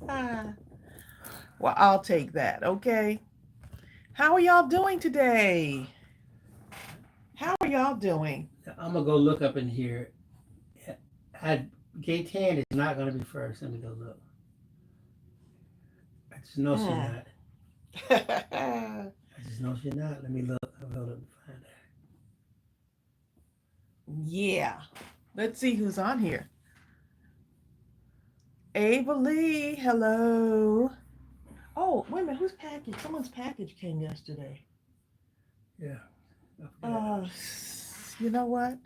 Well, I'll take that, okay? How are y'all doing today? How are y'all doing? I'm gonna go look up in here. I, Gate 10 is not gonna be first. Let me go look. I just know she's Hmm. not. I just know she's not. Let me look. I'll go look and find Yeah. Let's see who's on here. Ava Lee, hello. Oh, wait a minute. Whose package? Someone's package came yesterday. her. Yeah, I forgot. Uh, you know what?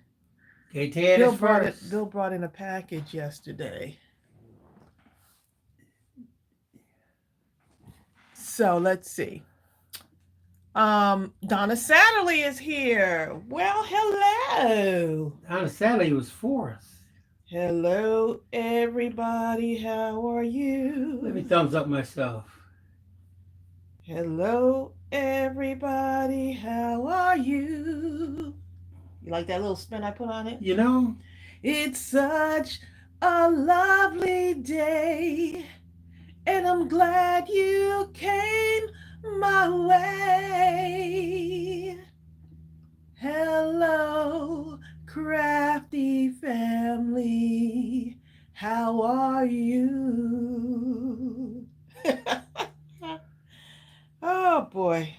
Gate 10 is first. Bill brought in a package yesterday. So let's see. Donna Satterley is here. Well, hello. Donna Sally was fourth. Hello, everybody. How are Let me you? thumbs up myself. Hello, everybody. How are you? You like that little spin I put on it? You know, It's such a lovely day, and I'm glad you came my way. Hello, crafty family. How are you? Oh boy.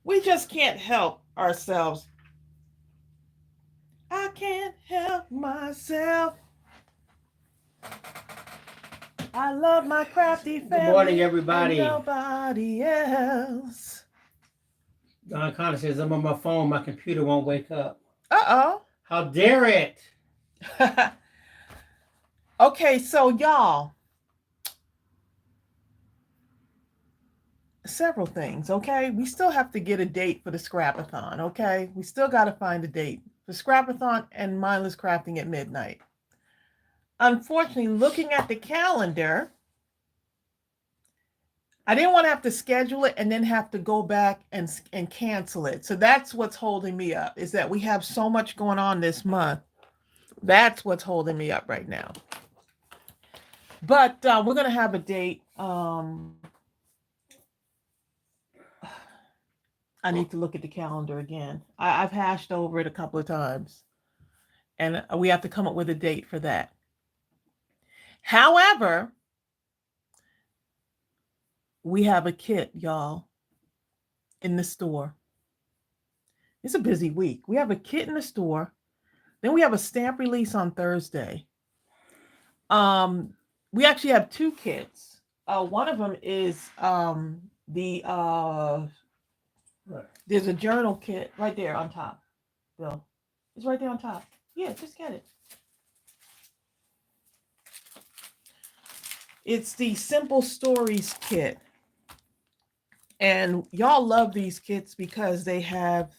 We just can't help ourselves. I can't help myself. I love my crafty good morning, family and everybody. nobody else. Don Connor says, I'm on my phone. My computer won't wake up. Uh How dare it? oh. Okay, so y'all, several things, okay? We still have to get a date for the scrapathon, okay? We still got to find a date for scrapathon and mindless crafting at midnight. Unfortunately, looking at the calendar, I didn't want to have to schedule it and then have to go back and cancel it. So that's what's holding me up, is that we have so much going on this month. That's what's holding me up right now. But we're going to have a date. I need to look at the calendar again. I've hashed over it a couple of times, and we have to come up with a date for that. However, we have a kit, y'all, in the store. It's a busy week. We have a kit in the store. Then we have a stamp release on Thursday. Um, we actually have two kits. One of them is the Right. there's a journal kit right there on top. Bill, it's right there on top. Yeah, just get it. It's the Simple Stories kit. And y'all love these kits because they have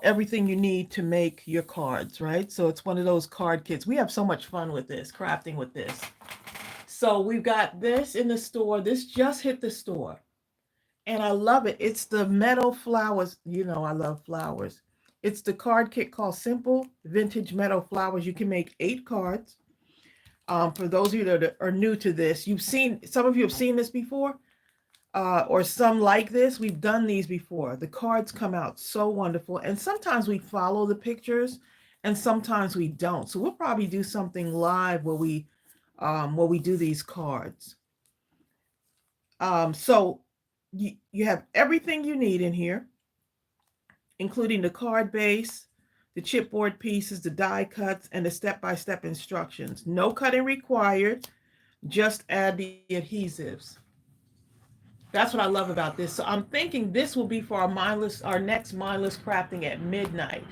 everything you need to make your cards, right? So it's one of those card kits. We have so much fun with this, crafting with this. So we've got this in the store. This just hit the store. And I love it. It's the meadow flowers. You know, I love flowers. It's the card kit called Simple Vintage Meadow Flowers. You can make 8 cards. For those of you that are new to this, some of you have seen this before, or some like this. We've done these before. The cards come out so wonderful, and sometimes we follow the pictures, and sometimes we don't. So we'll probably do something live where we do these cards. So you have everything you need in here, including the card base, the chipboard pieces, the die cuts, and the step-by-step instructions. No cutting required. Just add the adhesives. That's what I love about this. So I'm thinking this will be for our next mindless crafting at midnight.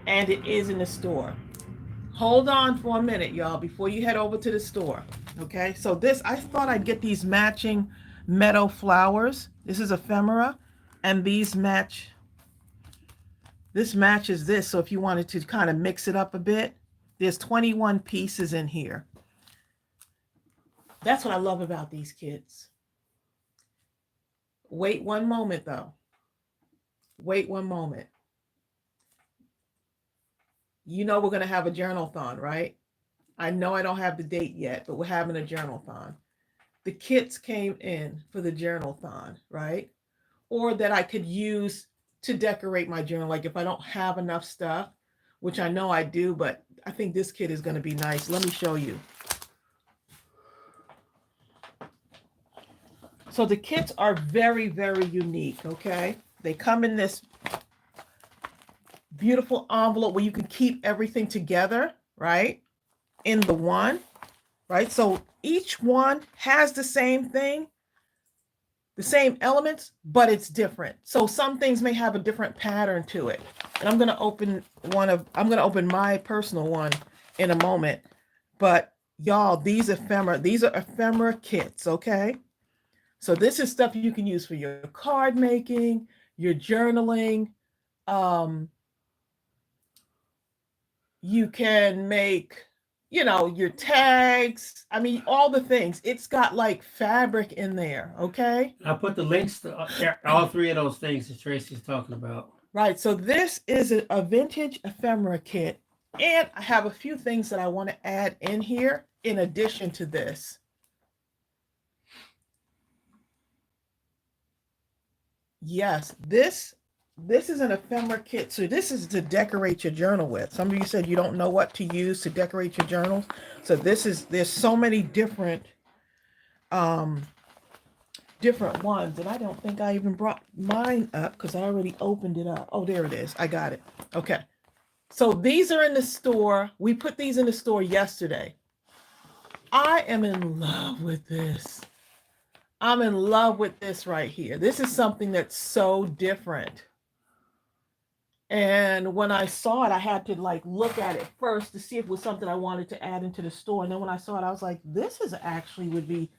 And it is in the store. Hold on for a minute, y'all, before you head over to the store. Okay, so I thought I'd get these matching meadow flowers. This is ephemera, and this matches this. So if you wanted to kind of mix it up a bit, there's 21 pieces in here. That's what I love about these kits. Wait one moment, though. Wait one moment. You know we're going to have a journal-thon, right? I know I don't have the date yet, but we're having a journal-thon. The kits came in for the journal-thon, right? Or that I could use to decorate my journal. Like if I don't have enough stuff, which I know I do, but I think this kit is going to be nice. Let me show you. So the kits are very, very unique, okay? They come in this beautiful envelope where you can keep everything together, right? In the one, right? So each one has the same thing, the same elements, but it's different. So some things may have a different pattern to it. And I'm going to open my personal one in a moment. But y'all, these are ephemera kits, okay? So this is stuff you can use for your card making, your journaling. You can make, your tags. I mean, all the things. It's got like fabric in there, okay? I put the links to all three of those things that Tracey's talking about. Right. So this is a vintage ephemera kit. And I have a few things that I want to add in here in addition to this. Yes, this is an ephemera kit. So this is to decorate your journal with. Some of you said you don't know what to use to decorate your journals. So there's so many different ones. And I don't think I even brought mine up because I already opened it up. Oh, there it is. I got it. Okay. So these are in the store. We put these in the store yesterday. I am in love with this. I'm in love with this right here. This is something that's so different. And when I saw it, I had to like look at it first to see if it was something I wanted to add into the store. And then when I saw it, I was like, this is actually would be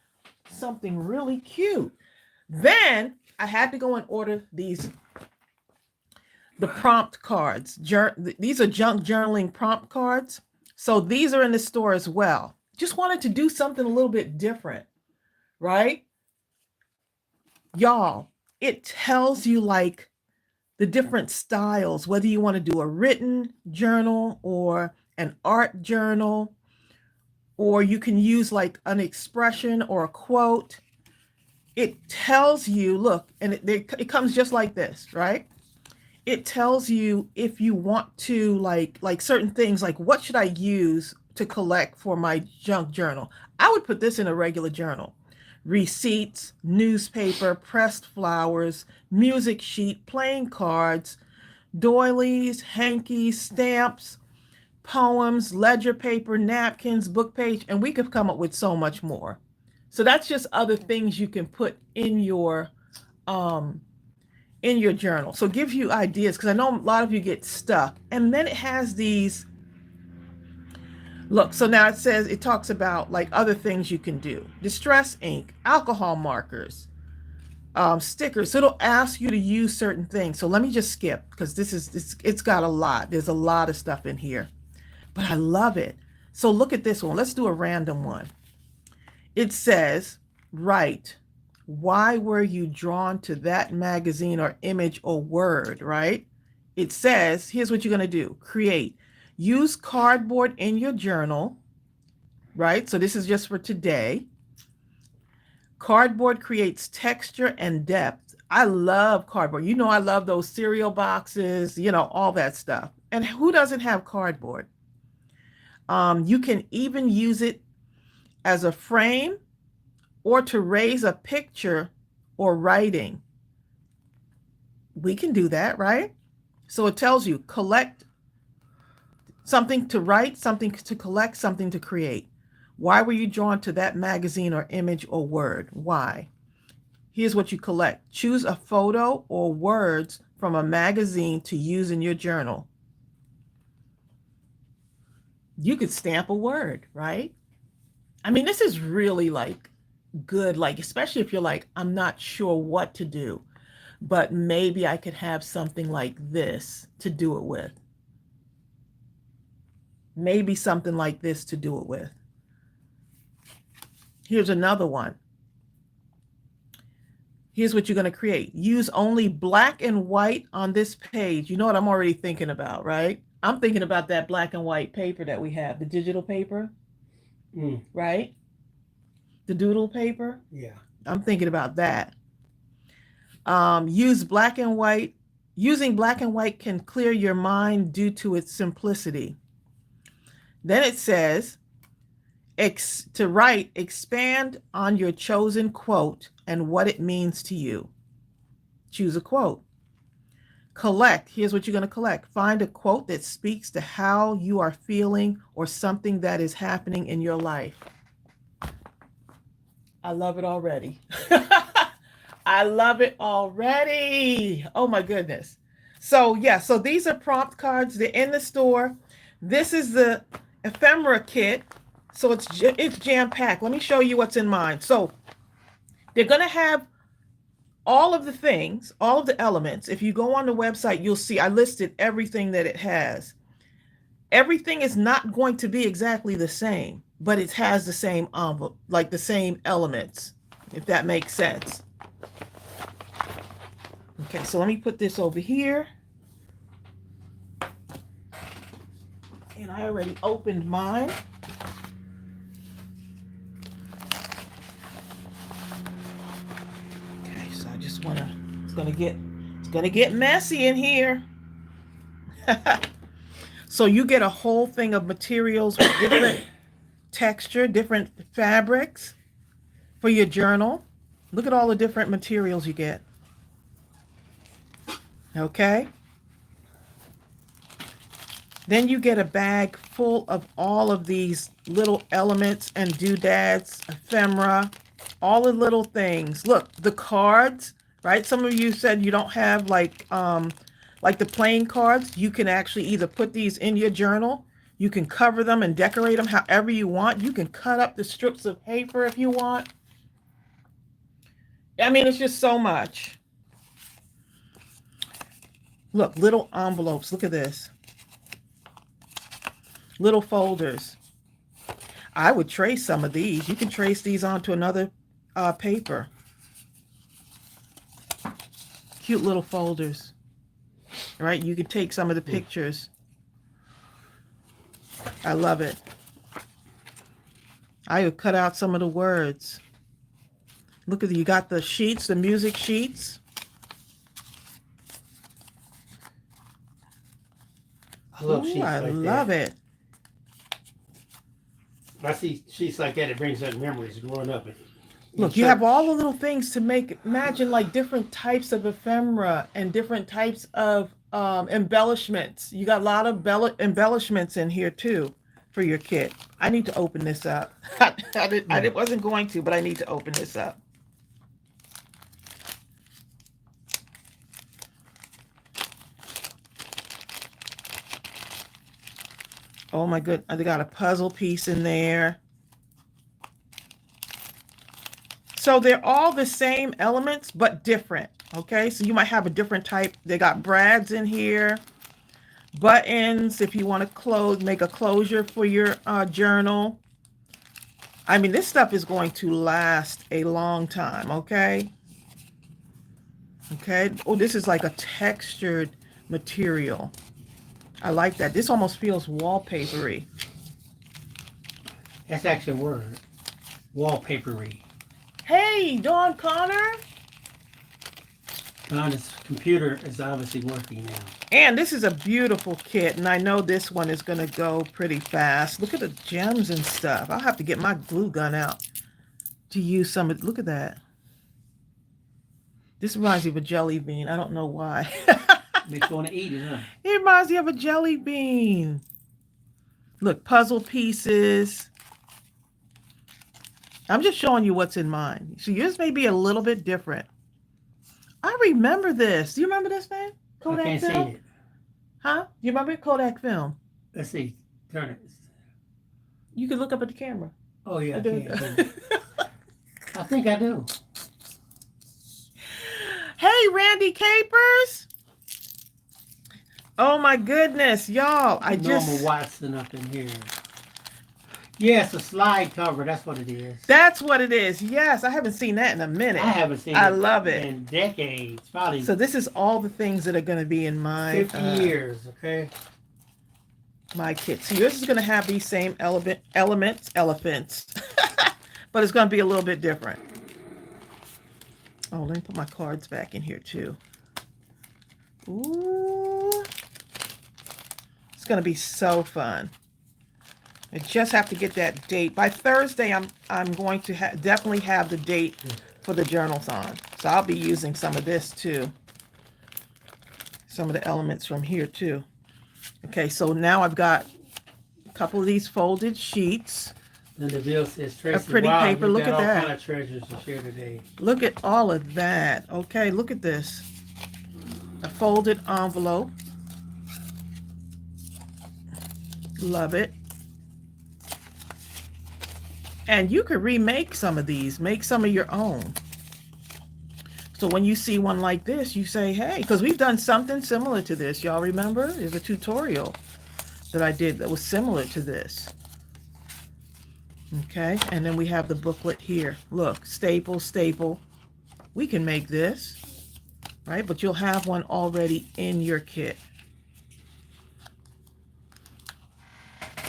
something really cute. Then I had to go and order the prompt cards. These are junk journaling prompt cards. So these are in the store as well. Just wanted to do something a little bit different, right? Y'all, it tells you like the different styles, whether you want to do a written journal or an art journal, or you can use like an expression or a quote. It tells you, look, and it comes just like this, right? It tells you if you want to like certain things, like what should I use to collect for my junk journal? I would put this in a regular journal. Receipts, newspaper, pressed flowers, music sheet, playing cards, doilies, hankies, stamps, poems, ledger paper, napkins, book page, and we could come up with so much more. So that's just other things you can put in your journal. So it gives you ideas, because I know a lot of you get stuck. And then it has these, look, so now it talks about like other things you can do. Distress ink, alcohol markers, stickers. So it'll ask you to use certain things. So let me just skip, because it's got a lot. There's a lot of stuff in here, but I love it. So look at this one. Let's do a random one. It says, write, why were you drawn to that magazine or image or word, right? It says, here's what you're going to do. Create. Use cardboard in your journal, right? So this is just for today. Cardboard creates texture and depth. I love cardboard. You know, I love those cereal boxes, all that stuff. And who doesn't have cardboard? You can even use it as a frame or to raise a picture or writing. We can do that, right? So it tells you collect something to write, something to collect, something to create. Why were you drawn to that magazine or image or word? Why? Here's what you collect. Choose a photo or words from a magazine to use in your journal. You could stamp a word, right? I mean, this is really like good, like, especially if you're like, I'm not sure what to do, but maybe I could have something like this to do it with. Maybe something like this to do it with. Here's another one. Here's what you're going to create. Use only black and white on this page. You know what I'm already thinking about, right? I'm thinking about that black and white paper that we have, the digital paper. right? The doodle paper. Yeah. I'm thinking about that. Use black and white. Using black and white can clear your mind due to its simplicity. Then it says, to write, expand on your chosen quote and what it means to you. Choose a quote. Collect. Here's what you're going to collect. Find a quote that speaks to how you are feeling or something that is happening in your life. I love it already. I love it already. Oh my goodness. So yeah, so these are prompt cards. They're in the store. This is the ephemera kit. So it's jam-packed. Let me show you what's in mine. So they're going to have all of the things, all of the elements. If you go on the website, you'll see I listed everything that it has. Everything is not going to be exactly the same, but it has the same envelope, like the same elements, if that makes sense. Okay, so let me put this over here. And I already opened mine. Okay, so I just want to, it's gonna get messy in here. So you get a whole thing of materials with different texture, different fabrics for your journal. Look at all the different materials you get. Okay. Then you get a bag full of all of these little elements and doodads, ephemera, all the little things. Look, the cards, right? Some of you said you don't have like the playing cards. You can actually either put these in your journal. You can cover them and decorate them however you want. You can cut up the strips of paper if you want. I mean, it's just so much. Look, little envelopes. Look at this. Little folders. I would trace some of these. You can trace these onto another paper. Cute little folders. Right? You can take some of the pictures. I love it. I would cut out some of the words. Look at you got the sheets, the music sheets. I love sheets I like love that. it. I see sheets like that. It brings up memories growing up. Look, you have all the little things to imagine like different types of ephemera and different types of embellishments. You got a lot of embellishments in here too for your kit. I need to open this up. I wasn't going to, but I need to open this up. Oh my goodness, they got a puzzle piece in there. So they're all the same elements, but different. Okay, so you might have a different type. They got brads in here, buttons if you want to make a closure for your journal. I mean, this stuff is going to last a long time, okay? Okay, oh, this is like a textured material. I like that. This almost feels wallpapery. That's actually a word. Wallpapery. Hey, Dawn Connor. Donna's computer is obviously working now. And this is a beautiful kit, and I know this one is going to go pretty fast. Look at the gems and stuff. I'll have to get my glue gun out to use some of. Look at that. This reminds me of a jelly bean. I don't know why. Makes you want to eat it, huh? It reminds me of a jelly bean. Look, puzzle pieces. I'm just showing you what's in mine. So yours may be a little bit different. I remember this. Do you remember this, man? Kodak I can't film? see it. Huh? Do you remember Kodak film? Let's see. Turn it. You can look up at the camera. Oh, yeah. I think I do. Hey, Randy Capers. Oh, my goodness, y'all. Norma Watson up in here. Yeah, it's a slide cover. That's what it is. That's what it is. Yes, I haven't seen that in a minute. I haven't seen it. I love it. In decades. Probably So this is all the things that are going to be in my 50 years, okay? my kit. See, yours is going to have these same elephants, but it's going to be a little bit different. Oh, let me put my cards back in here too. Ooh, it's going to be so fun. I just have to get that date. By Thursday, I'm going to definitely have the date for the journals on. So I'll be using some of this too. Some of the elements from here too. Okay, so now I've got a couple of these folded sheets. And the bill says, Tracey, a pretty wow, paper. Look at all that. Kind of treasures to share today. Look at all of that. Okay, look at this. A folded envelope. Love it. And you could remake some of these. Make some of your own. So when you see one like this, you say, hey, because we've done something similar to this. Y'all remember? There's a tutorial that I did that was similar to this. Okay, and then we have the booklet here. Look, staple, staple. We can make this, right? But you'll have one already in your kit.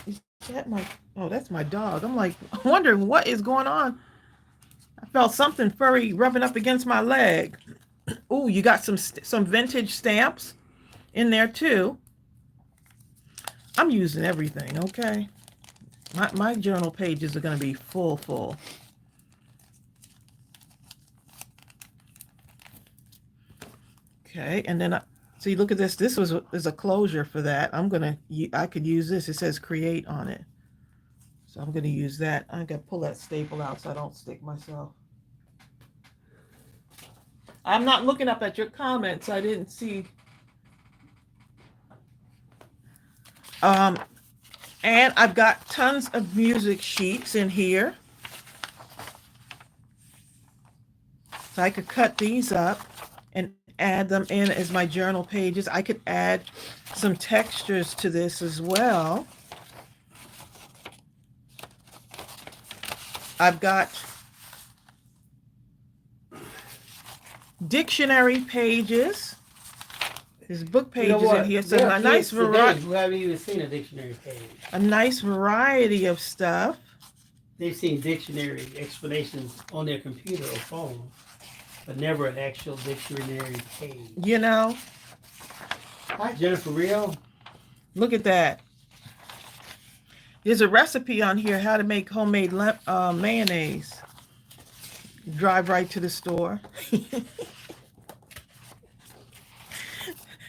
Is that my, oh, that's my dog. I'm like wondering what is going on. I felt something furry rubbing up against my leg. Oh, you got some vintage stamps in there too. I'm using everything, okay? My journal pages are going to be full. Okay, and then see, look at this. This is a closure for that. I could use this. It says create on it. So I'm going to use that. I'm going to pull that staple out so I don't stick myself. I'm not looking up at your comments. I didn't see. And I've got tons of music sheets in here. So I could cut these up and add them in as my journal pages. I could add some textures to this as well. I've got dictionary pages. There's book pages in here. So a nice variety. Who haven't even seen a dictionary page. A nice variety of stuff. They've seen dictionary explanations on their computer or phone, but never an actual dictionary page. You know. Hi, Jennifer Rio. Look at that. There's a recipe on here how to make homemade mayonnaise. Drive right to the store.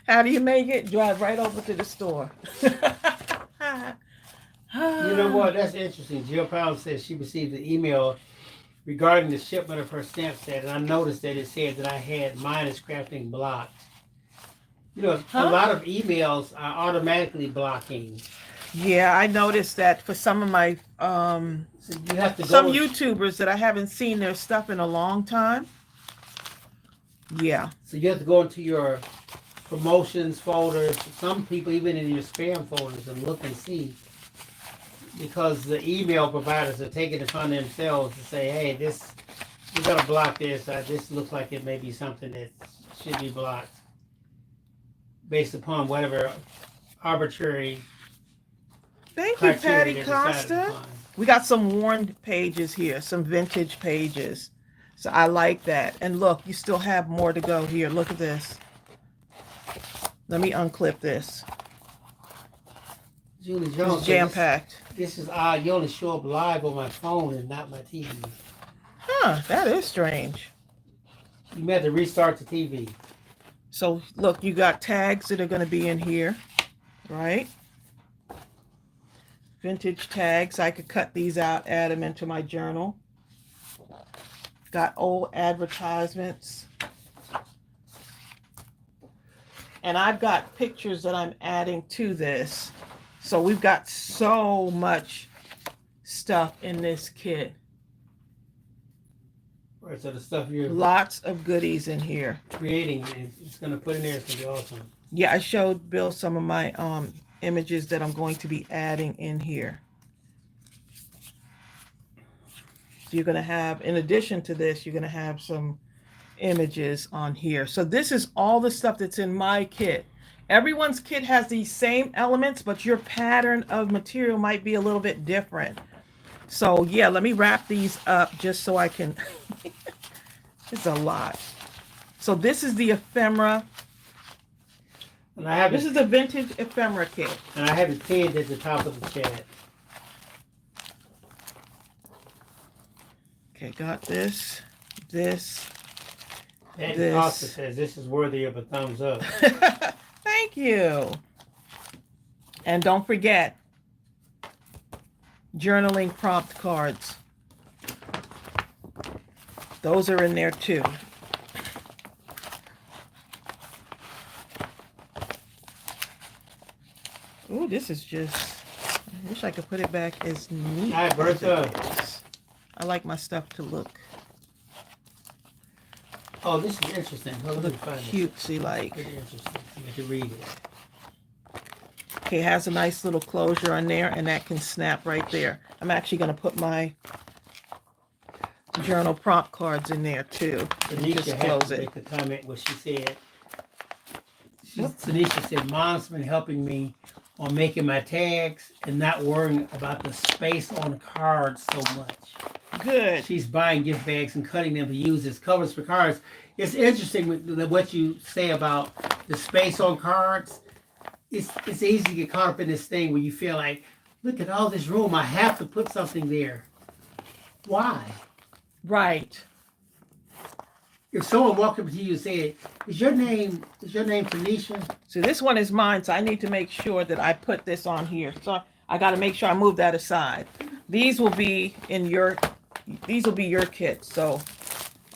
How do you make it? Drive right over to the store. You know what? That's interesting. Jill Powell says she received an email regarding the shipment of her stamp set, and I noticed that it said that I had Mindless Crafting blocked. You know, a lot of emails are automatically blocking. Yeah, I noticed that for some of my So you have to go some YouTubers that I haven't seen their stuff in a long time. Yeah. So you have to go into your promotions folders, some people even in your spam folders, and look and see, because the email providers are taking it upon themselves to say, hey, this, we gotta block this. This looks like it may be something that should be blocked based upon whatever arbitrary. Thank you, Patty Costa. We got some worn pages here, some vintage pages. So I like that. And look, you still have more to go here. Look at this. Let me unclip this. Julie Jones, it's jam-packed. This is odd. You only show up live on my phone and not my TV. Huh, that is strange. You may have to restart the TV. So look, you got tags that are going to be in here, right? Vintage tags. I could cut these out, add them into my journal. Got old advertisements. And I've got pictures that I'm adding to this. So we've got so much stuff in this kit. Right, so the stuff you're lots of goodies in here. Creating, and it's going to put in there. It's going to be awesome. Yeah, I showed Bill some of my images that I'm going to be adding in here. So you're going to have, in addition to this, you're going to have some images on here. So this is all the stuff that's in my kit. Everyone's kit has these same elements, but your pattern of material might be a little bit different. So yeah, let me wrap these up just so I can, it's a lot. So this is the ephemera. And I have This is the vintage ephemera kit. And I have it pinned at the top of the chat. Okay, got this, this, And this. Austell says this is worthy of a thumbs up. Thank you. And don't forget, journaling prompt cards. Those are in there too. Ooh, this is just, I wish I could put it back as neat. Hi, Bertha. I like my stuff to look Oh, this is interesting. Let me find cutesy like. Pretty interesting. You get to read it. Okay, it has a nice little closure on there, and that can snap right there. I'm actually going to put my journal prompt cards in there too. Tanisha Just had close to it. make a comment what she said. Tanisha said, Mom's been helping me on making my tags and not worrying about the space on cards so much. Good. She's buying gift bags and cutting them to use as covers for cards. It's interesting what you say about the space on cards. It's easy to get caught up in this thing where you feel like, look at all this room. I have to put something there. Why? Right. If someone walked up to you and said, is your name Tanisha? So this one is mine, so I need to make sure that I put this on here. So I got to make sure I move that aside. These will be in your kits. So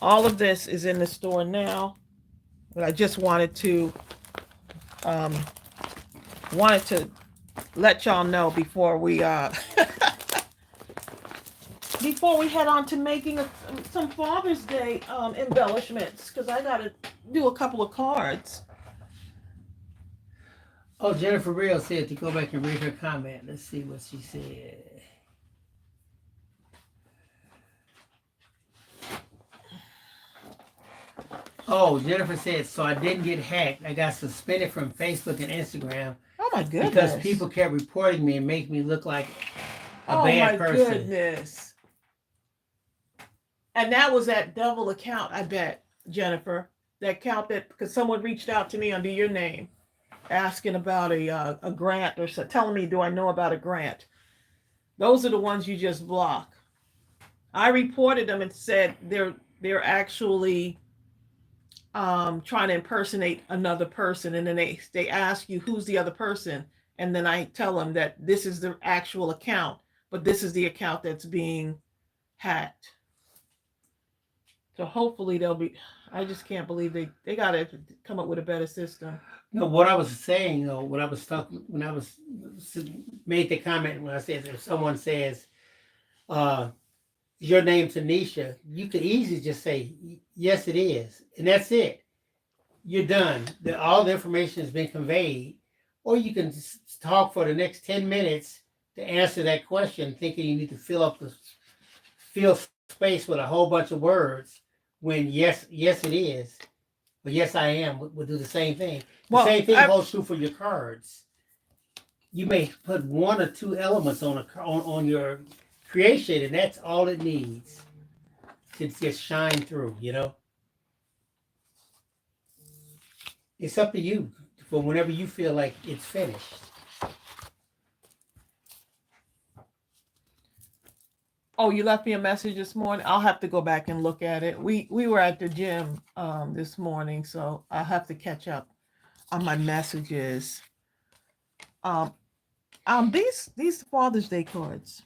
all of this is in the store now, but I just wanted to let y'all know before we before we head on to making some Father's Day embellishments, because I got to do a couple of cards. Oh, Jennifer Real said to go back and read her comment. Let's see what she said. Oh, Jennifer said, so I didn't get hacked. I got suspended from Facebook and Instagram. Oh my goodness. Because people kept reporting me and make me look like a bad person. Oh my goodness. And that was that devil account, I bet, Jennifer. That account that, because someone reached out to me under your name, asking about a grant or so, telling me, do I know about a grant? Those are the ones you just block. I reported them and said they're actually trying to impersonate another person, and then they ask you who's the other person, and then I tell them that this is the actual account, but this is the account that's being hacked. So hopefully they'll be. I just can't believe they got to come up with a better system. No, what I was saying though, when I was made the comment, when I said if someone says, your name Tanisha, you could easily just say, yes, it is. And that's it. You're done. All the information has been conveyed. Or you can talk for the next 10 minutes to answer that question, thinking you need to fill space with a whole bunch of words, when yes, it is. But yes, I am. We'll do the same thing. The same thing holds true for your cards. You may put one or two elements on your creation, and that's all it needs to just shine through, you know? It's up to you for whenever you feel like it's finished. Oh, you left me a message this morning? I'll have to go back and look at it. We were at the gym this morning, so I'll have to catch up on my messages. These Father's Day cards.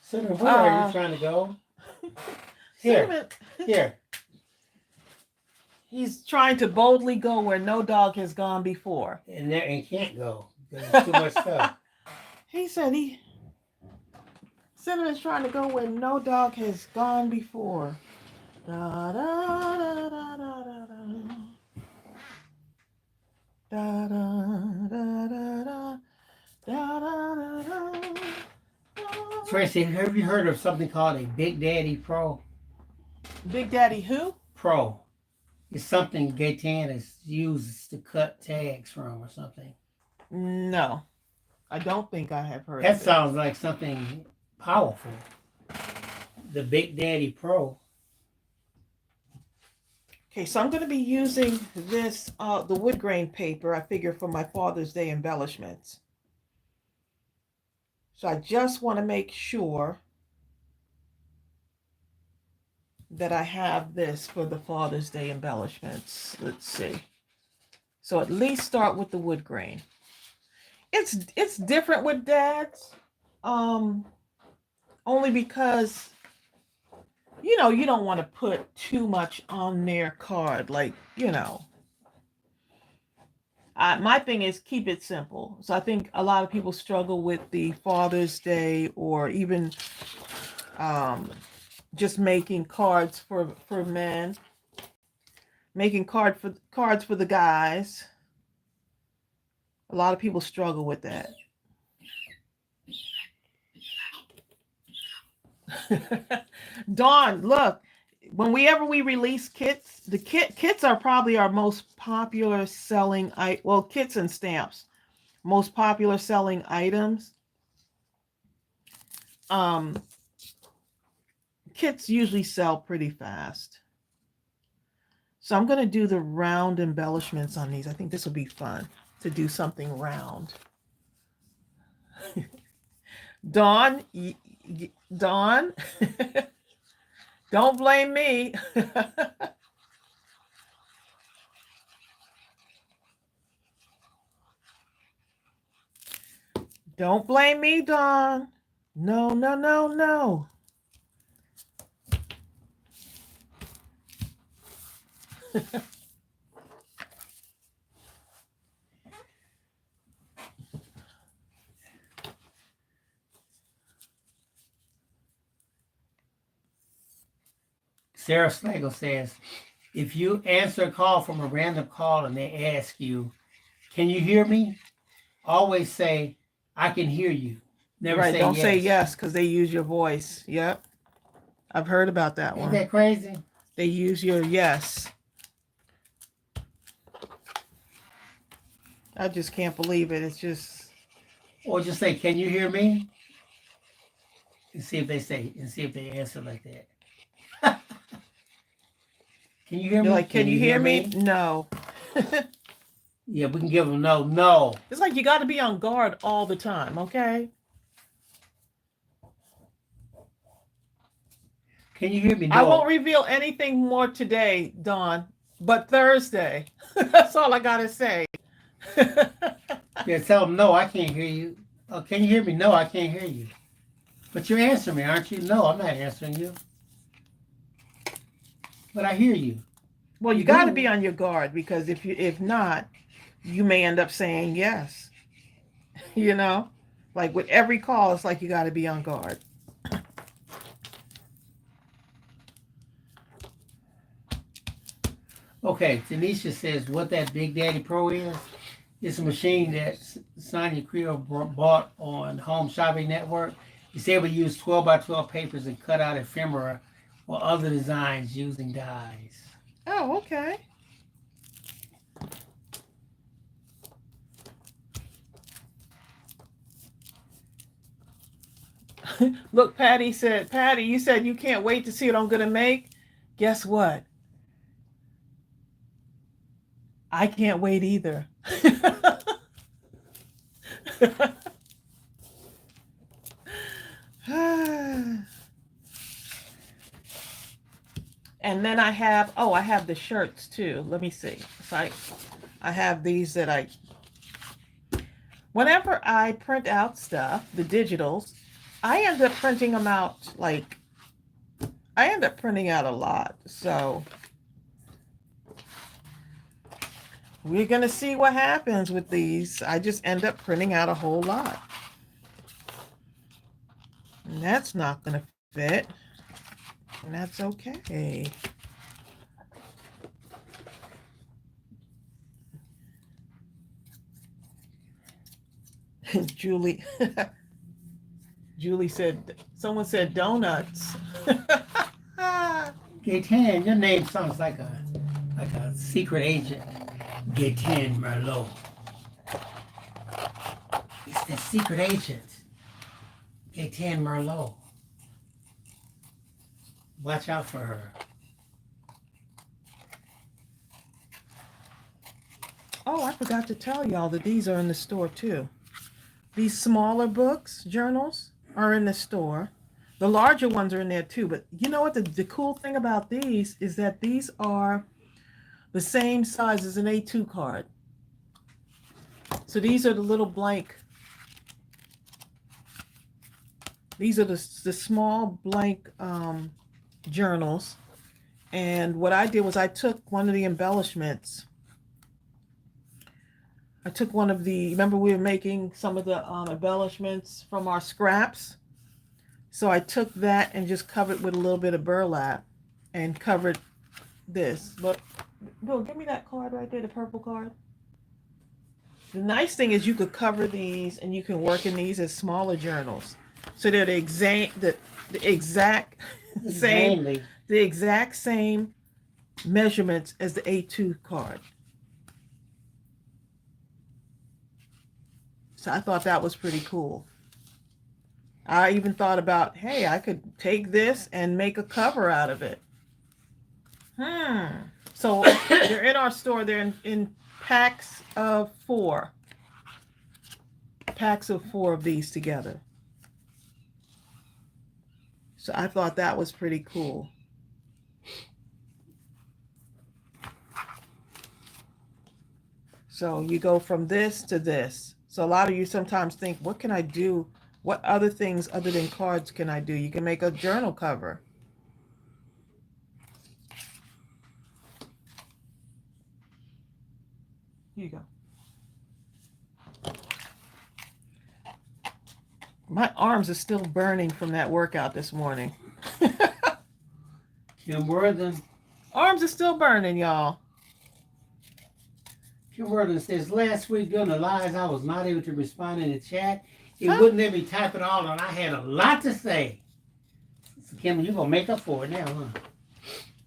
Cinnamon, where are you trying to go? Here. He's trying to boldly go where no dog has gone before. And can't go. There's too much stuff. He said Cinnamon's trying to go where no dog has gone before. Da, da, da, da, da, da, da, da, da, da, da, da, da. Tracey, have you heard of something called a Big Daddy Pro? Big Daddy who? Pro. It's something Gaetan uses to cut tags from or something. No, I don't think I have heard That of it. sounds like something powerful. The Big Daddy Pro. Okay, so I'm going to be using this, the wood grain paper, I figure, for my Father's Day embellishments. So I just want to make sure that I have this for the Father's Day embellishments. Let's see. So at least start with the wood grain. It's different with dads, only because you don't want to put too much on their card, like my thing is keep it simple. So I think a lot of people struggle with the Father's Day, or even just making cards for men, making cards for the guys. A lot of people struggle with that. Dawn, look, whenever we release kits, the kits are probably our most popular selling kits and stamps, most popular selling items. Kits usually sell pretty fast. So I'm going to do the round embellishments on these. I think this will be fun to do something round. Dawn, Dawn, don't blame me. Don't blame me, Dawn. No, no, no, no. Sarah Slagle says, if you answer a call from a random call and they ask you, can you hear me? Always say, I can hear you. Never right, say don't yes. say yes because they use your voice. Yep. I've heard about that one. Isn't that crazy? They use your yes. I just can't believe it. It's just. Or just say, can you hear me? And see if they answer like that. Can you hear me? You're like, can you hear me? No. Yeah, we can give them no. No. It's like you got to be on guard all the time, okay? Can you hear me? No. I won't reveal anything more today, Dawn, but Thursday. That's all I got to say. Yeah, tell them, no, I can't hear you. Oh, can you hear me? No, I can't hear you. But you're answering me, aren't you? No, I'm not answering you. But I hear you. Well, you got to be on your guard, because if not, you may end up saying yes. Like with every call, it's like you got to be on guard. Okay, Tanisha says what that Big Daddy Pro is. It's a machine that Sonia Creel bought on Home Shopping Network. It's able to use 12 by 12 papers and cut out ephemera or other designs using dies. Oh, okay. Look, Patty, you said you can't wait to see what I'm going to make. Guess what? I can't wait either. And then I have the shirts too. Let me see. So I have these that whenever I print out stuff, the digitals, I end up printing them out, I end up printing out a lot. So we're going to see what happens with these. I just end up printing out a whole lot. And that's not going to fit. And that's okay. Julie said, someone said donuts. Gaetan, your name sounds like a like a secret agent. Gaten Merlot. It's the secret agent. Gaten Merlot. Watch out for her. Oh, I forgot to tell y'all that these are in the store too. These smaller books, journals, are in the store. The larger ones are in there too. But you know what? The cool thing about these is that these are the same size as an A2 card. So these are the little blank. These are the small blank journals. And what I did was I took one of the embellishments. I took one of the, remember we were making some of the embellishments from our scraps? So I took that and just covered with a little bit of burlap and covered this. But, Bill, give me that card right there, the purple card. The nice thing is you could cover these and you can work in these as smaller journals. So they're the exact same measurements as the A2 card. So I thought that was pretty cool. I even thought about, hey, I could take this and make a cover out of it. So they're in our store. They're in packs of 4. Packs of 4 of these together. So I thought that was pretty cool. So you go from this to this. So a lot of you sometimes think, what can I do? What other things other than cards can I do? You can make a journal cover. Here you go. My arms are still burning from that workout this morning. Kim Worthing. Arms are still burning, y'all. Kim Worthing says, last week during the lives, I was not able to respond in the chat. It wouldn't let me type it all, and I had a lot to say. So Kim, you're going to make up for it now, huh?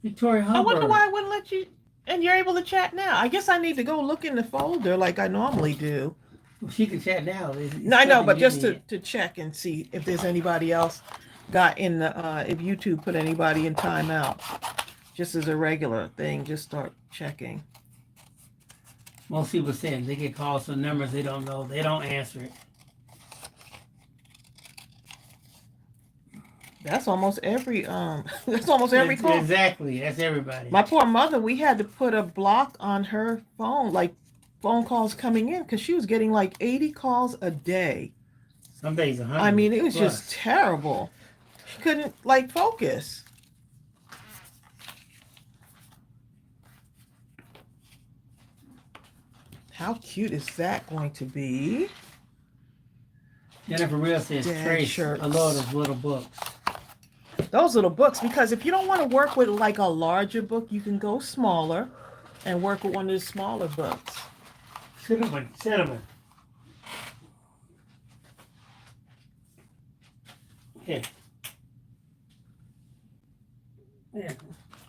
Victoria Hubbard. I wonder why I wouldn't let you, and you're able to chat now. I guess I need to go look in the folder like I normally do. Well, she can chat now. No, I know, but just to check and see if there's anybody else got in the, if YouTube put anybody in timeout. Just as a regular thing, just start checking. Most people saying they get calls from numbers they don't know. They don't answer it. That's almost every that's almost every call. Exactly. That's everybody. My poor mother, we had to put a block on her phone, like phone calls coming in, because she was getting like 80 calls a day. Some days 100. I mean, it was just terrible. She couldn't like focus. How cute is that going to be? Jennifer Real says, Trace, I love those little books. Those little books, because if you don't want to work with like a larger book, you can go smaller and work with one of the smaller books. Cinnamon. Yeah.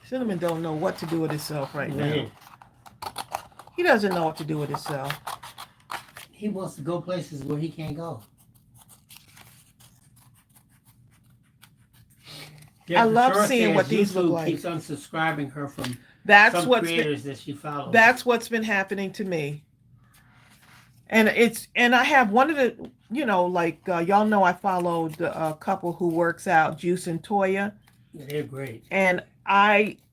Cinnamon don't know what to do with himself right now. He doesn't know what to do with himself. He wants to go places where he can't go. I love seeing what these look like. Keeps unsubscribing her from some creators that she follows. That's what's been happening to me. And I have one of the, y'all know I followed a couple who works out, Juice and Toya. Yeah, they're great. And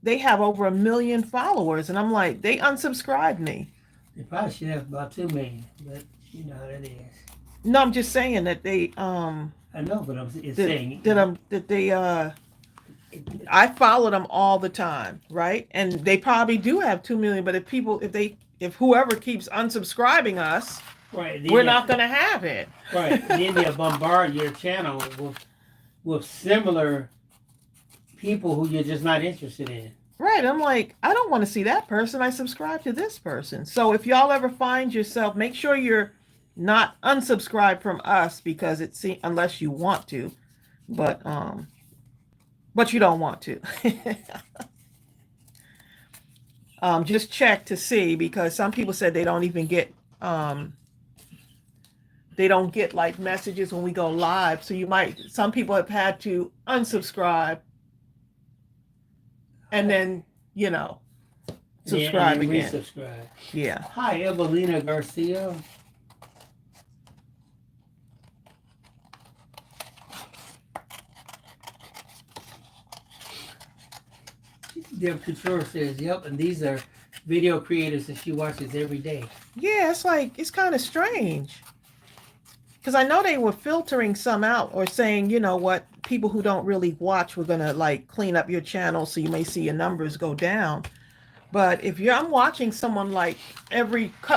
they have over 1 million followers, and I'm like, they unsubscribed me. They probably should have about 2 million, but you know how that is. No, I'm just saying that they I know, but I follow them all the time, right? And they probably do have 2 million, but if whoever keeps unsubscribing us, right, we're not going to have it. Right. Then they'll bombard your channel with similar people who you're just not interested in. Right. I'm like, I don't want to see that person. I subscribe to this person. So if y'all ever find yourself, make sure you're not unsubscribed from us, because unless you want to, but you don't want to. Just check to see, because some people said they don't even get they don't get like messages when we go live. So some people have had to unsubscribe and then, subscribe and again. Resubscribe. Yeah. Hi, Evelina Garcia. Deb Couture says, yep, and these are video creators that she watches every day. Yeah, it's kind of strange. Because I know they were filtering some out or saying, what, people who don't really watch, we're going to like clean up your channel so you may see your numbers go down. But if I'm watching someone like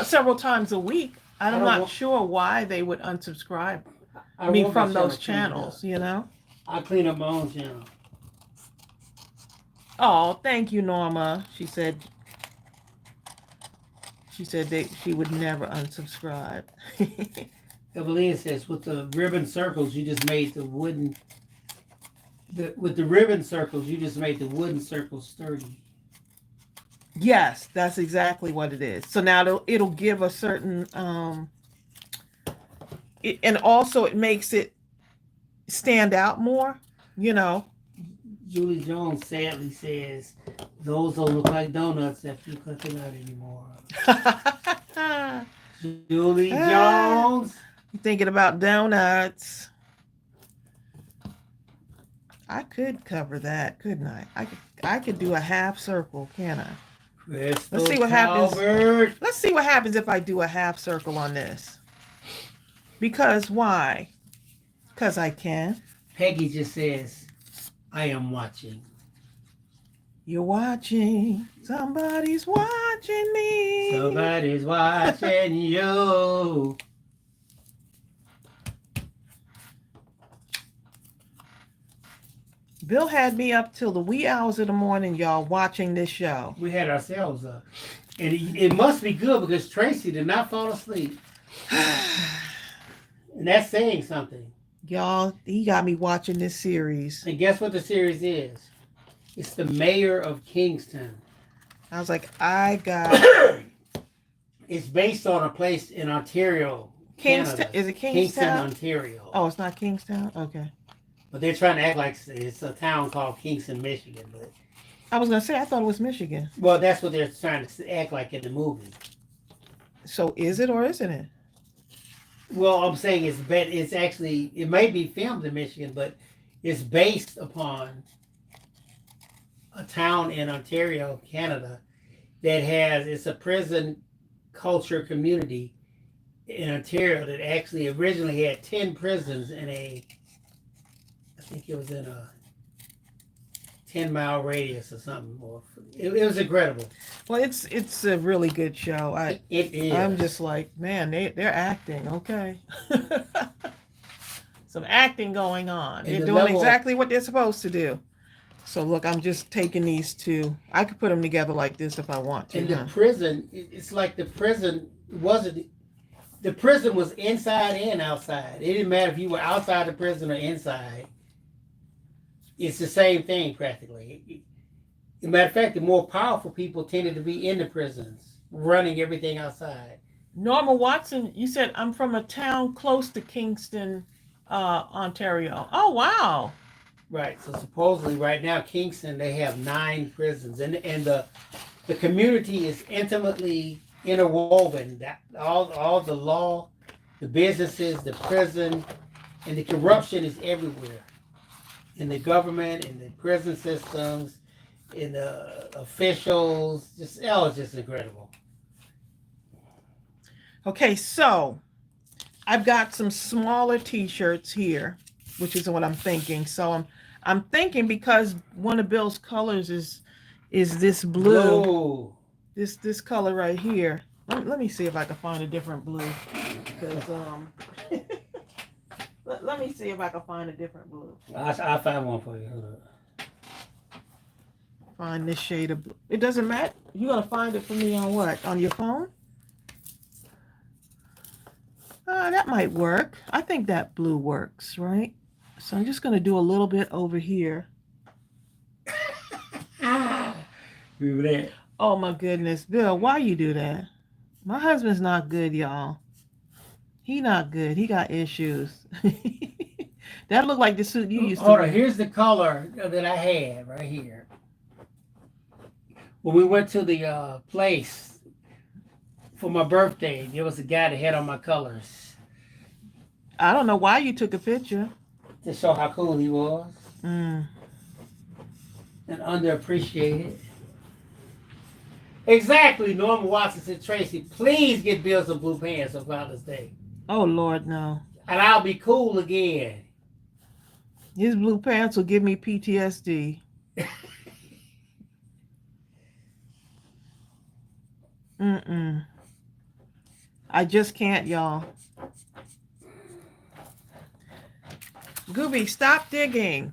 several times a week, I'm not sure why they would unsubscribe from those channels, I clean up my own channel. Oh, thank you, Norma. She said she would never unsubscribe. Evelina says, with the ribbon circles, you just made the wooden. With the ribbon circles, you just made the wooden circles sturdy. Yes, that's exactly what it is. So now it'll give a certain, and also it makes it stand out more, Julie Jones sadly says, those don't look like donuts after you cut them out anymore. Julie Jones. Thinking about donuts. I could cover that, couldn't I? I could do a half circle, can I? Crystal Let's see what Calvert. happens. Let's see what happens if I do a half circle on this. Because why? Because I can. Peggy just says, I am watching. You're watching. Somebody's watching me. Somebody's watching you. Bill had me up till the wee hours of the morning, y'all, watching this show. We had ourselves up. And it must be good because Tracey did not fall asleep. And that's saying something. Y'all, he got me watching this series. And guess what the series is? It's the mayor of Kingston. I was like, It's based on a place in Ontario, Kingston. Canada. Is it Kingston, Ontario. Oh, it's not Kingstown? Okay. But they're trying to act like it's a town called Kingston, Michigan. But I was going to say, I thought it was Michigan. well, that's what they're trying to act like in the movie. So is it or isn't it? Well, I'm saying it's actually, it may be filmed in Michigan, but it's based upon a town in Ontario, Canada, it's a prison culture community in Ontario that actually originally had 10 prisons I think it was in a 10-mile radius or something. It was incredible. Well, it's a really good show. It is. I'm just like, man, they're acting, okay. Some acting going on. And They're doing exactly what they're supposed to do. So look, I'm just taking these two. I could put them together like this if I want to. And the prison, it's like the prison was inside and outside. It didn't matter if you were outside the prison or inside. It's the same thing practically. As a matter of fact, the more powerful people tended to be in the prisons, running everything outside. Norma Watson, you said I'm from a town close to Kingston, Ontario. Oh, wow. Right. So supposedly right now, Kingston, they have 9 prisons. And the community is intimately interwoven. That all the law, the businesses, the prison, and the corruption is everywhere. In the government, in the prison systems, in the officials, it's just incredible. Okay, so I've got some smaller t-shirts here, which is what I'm thinking. So I'm thinking because one of Bill's colors is this blue. Whoa. This color right here. Let me see if I can find a different blue. Because let me see if I can find a different blue. I'll find one for you. Hold up. Find this shade of blue. It doesn't matter. You're going to find it for me on what? On your phone? That might work. I think that blue works, right? So I'm just going to do a little bit over here. Remember that? Oh my goodness, Bill, why you do that? My husband's not good, y'all. He not good. He got issues. That looked like the suit you used to Hold on, wear. here's the color that I had right here. When we went to the place for my birthday, there was a guy that had on my colors I don't know why you took a picture. to show how cool he was Mm. and underappreciated. Exactly. Norma Watson said, Tracy, please get Bill some blue pants on Father's Day. Oh Lord, no. And I'll be cool again. His blue pants will give me PTSD. Mm-mm. I just can't, y'all. Gooby, stop digging.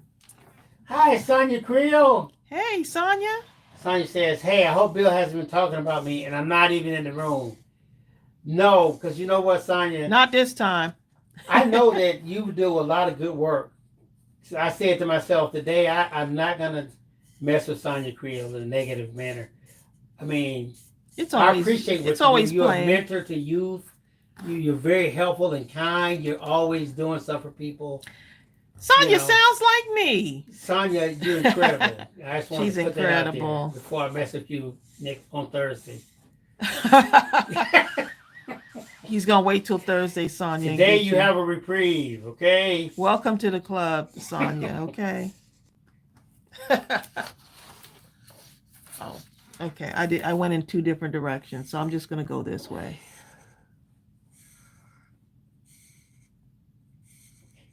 Hi, Sonia Creel. Hey, Sonia. Sonia says, hey, I hope Bill hasn't been talking about me and I'm not even in the room. No, because you know what, Sonia? Not this time. I know that you do a lot of good work. So I said to myself today, I'm not going to mess with Sonia Creel in a negative manner. I mean, It's I always, appreciate what it's you always do. You're playing. a mentor to youth. You're very helpful and kind. You're always doing stuff for people. Sonia You know, sounds like me. Sonia, you're incredible. I just want She's to put that out incredible. there before I mess with you on Thursday. He's gonna wait till Thursday, Sonia. and Today get you have a reprieve, okay? Welcome to the club, Sonia. Okay. Oh, okay. I went in two different directions, so I'm just gonna go this way.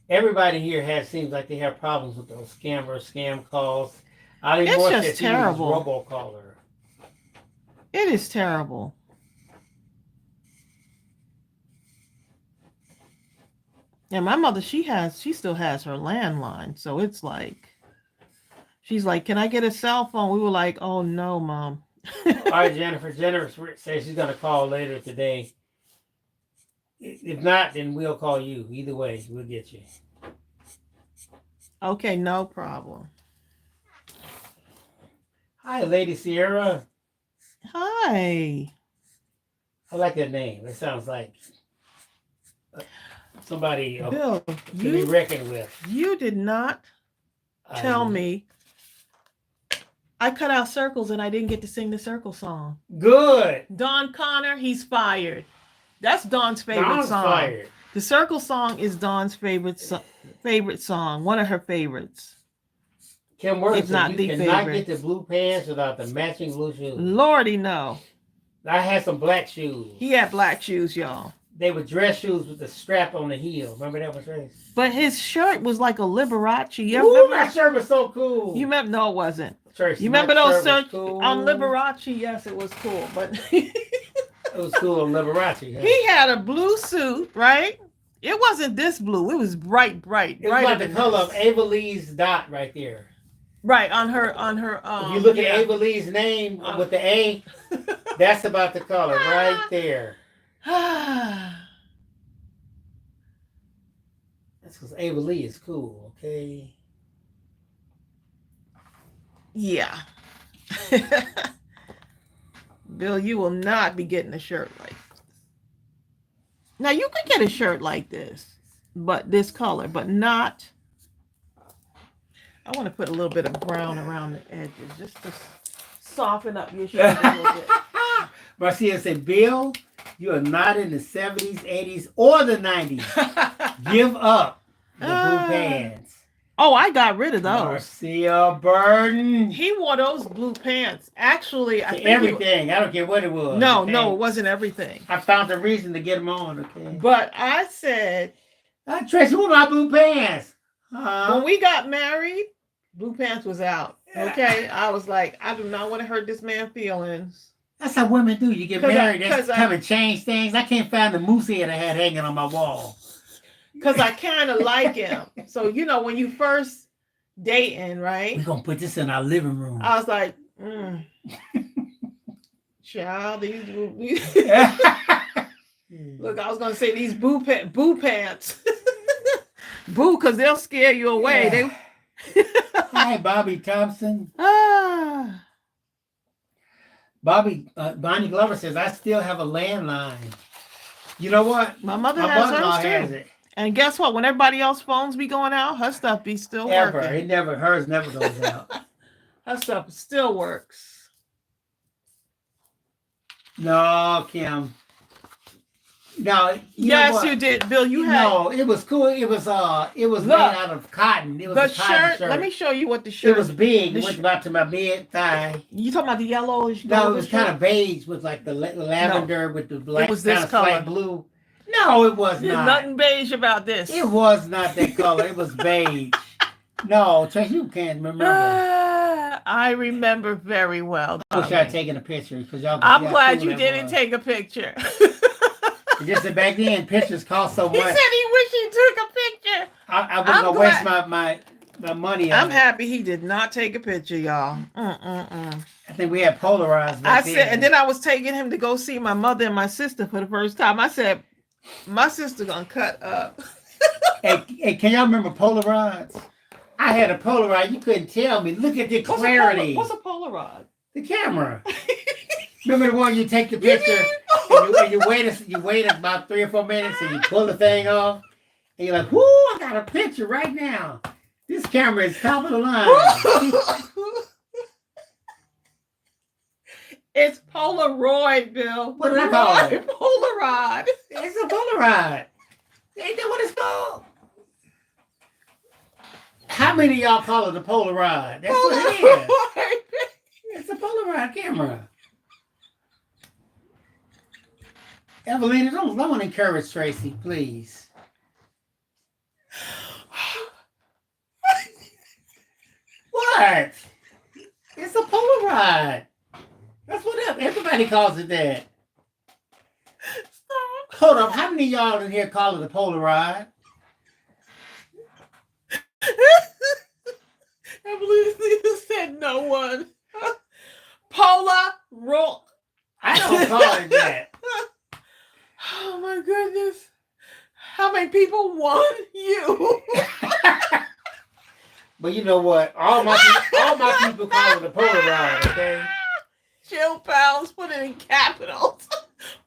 Everybody here seems like they have problems with those scam calls. Ali It's Moore just says he uses terrible. robocaller. It is terrible. Yeah, my mother, she still has her landline, so it's like, she's like, can I get a cell phone? We were like, oh no, Mom. All right, Jennifer says she's going to call later today. If not, then we'll call you. Either way, we'll get you. Okay, no problem. Hi, Lady Sierra. Hi. I like that name. It sounds like somebody Bill, to be reckoned with. You did not tell me. I cut out circles and I didn't get to sing the circle song. Good. Don Connor, he's fired. That's Dawn's favorite Dawn's song. fired. The circle song is Dawn's favorite song, one of her favorites. Kim Worth not said the you cannot favorite. get the blue pants without the matching blue shoes. Lordy, no. I had some black shoes. He had black shoes, y'all. They were dress shoes with the strap on the heel. Remember that was Trace? But his shirt was like a Liberace. You Ooh, remember? that shirt was so cool. You remember? No, it wasn't. Tracy, You remember those shirts cool. on Liberace? Yes, it was cool. But it was cool on Liberace. Huh? He had a blue suit, right? It wasn't this blue. It was bright. It was like the color of Ava Lee's dot right there. Right, on her. If you look at Ava Lee's name with the A, that's about the color right there. That's because Ava Lee is cool, okay? Yeah. Bill, you will not be getting a shirt like this. Now, you could get a shirt like this, but this color, but not. I want to put a little bit of brown around the edges just to soften up your shirt a little bit. Marcia said, Bill, you are not in the 70s, 80s, or the 90s. Give up the blue pants. Oh, I got rid of those. Marcia Burden. He wore those blue pants. Actually, I think everything. I don't care what it was. No, okay? no, it wasn't everything. I found a reason to get them on, okay? But I said, Tracy, what my blue pants? When we got married, blue pants was out. Okay, I was like, I do not want to hurt this man's feelings. That's how women do. You get married, that's kind of change things. I can't find the moose head I had hanging on my wall. Because I kind of like him. So, you know, when you first dating, right? We're going to put this in our living room. I was like, child, these look, I was going to say these boo pants. Boo, because they'll scare you away. Yeah. Hi, Bobby Thompson. Bonnie Glover says, I still have a landline. You know what? My mother My has mother-in-law hers has too. it. And guess what? When everybody else phones be going out, her stuff be still working. Hers never goes out. Her stuff still works. No, Kim. No, yes, you did, Bill. You had no. It was cool. It was made out of cotton. It was the a cotton shirt. Let me show you what the shirt. It was big. It went about to my mid thigh. You talking about the yellowish? No, it was kind of beige with like the lavender with the black. It was this kind of color. Light blue. No, it was There's not. nothing beige about this. It was not that color. It was beige. No, Tracey, you can't remember. I remember very well. I wish I had taken a picture because y'all. I'm glad you didn't take a picture. Just that back then, pictures cost so much. He said he wished he took a picture. I wasn't gonna waste my money. I'm happy he did not take a picture, y'all. I think we had Polarized. And then I was taking him to go see my mother and my sister for the first time. I said, my sister gonna cut up. hey, can y'all remember Polarized? I had a Polaroid. You couldn't tell me. Look at the clarity. What's a Polaroid? The camera. Remember the one you take the picture and you wait about 3 or 4 minutes and you pull the thing off and you're like, "Whoo! I got a picture right now. This camera is top of the line." It's Polaroid, Bill. What did I call it? Polaroid. It's a Polaroid. Ain't that what it's called? How many of y'all call it a Polaroid? That's what it is. It's a Polaroid camera. Evelina, don't encourage Tracey, please. What? It's a Polaroid. That's what everybody calls it that. Stop. Hold up. How many of y'all in here call it a Polaroid? I believe you said no one. Polaroid. I don't call it that. Oh my goodness. How many people want you? But you know what? All my people call it a Polaroid, okay? Chill, pals. Put it in capitals.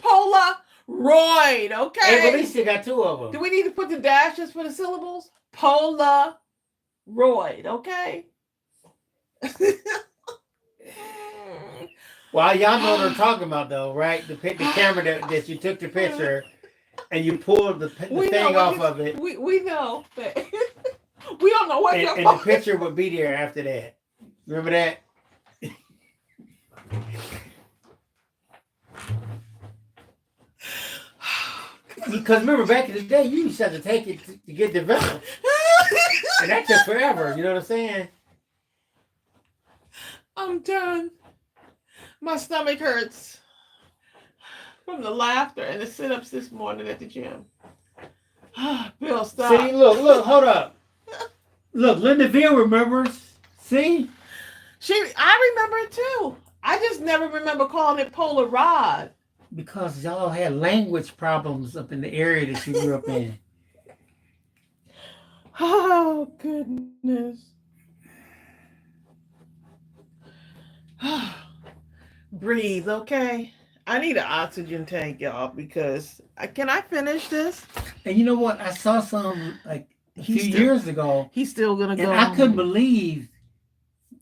Polaroid, okay? Hey, but at least you got 2 of them. Do we need to put the dashes for the syllables? Polaroid, okay? Well, y'all know what I'm talking about, though, right? The camera that you took the picture and you pulled the thing off of it. We know that. We don't know what and the picture would be there after that. Remember that? Because remember, back in the day, you used to have to take it to get developed. And that took forever, you know what I'm saying? I'm done. My stomach hurts from the laughter and the sit-ups this morning at the gym. Bill, stop. See, look, hold up. Look, Linda Veal remembers. See? I remember it too. I just never remember calling it Polaroid. Because y'all had language problems up in the area that you grew up in. Oh, goodness. Breathe, okay? I need an oxygen tank, y'all, because can I finish this? And you know what? I saw some like a few years ago. He's still gonna go. And I couldn't believe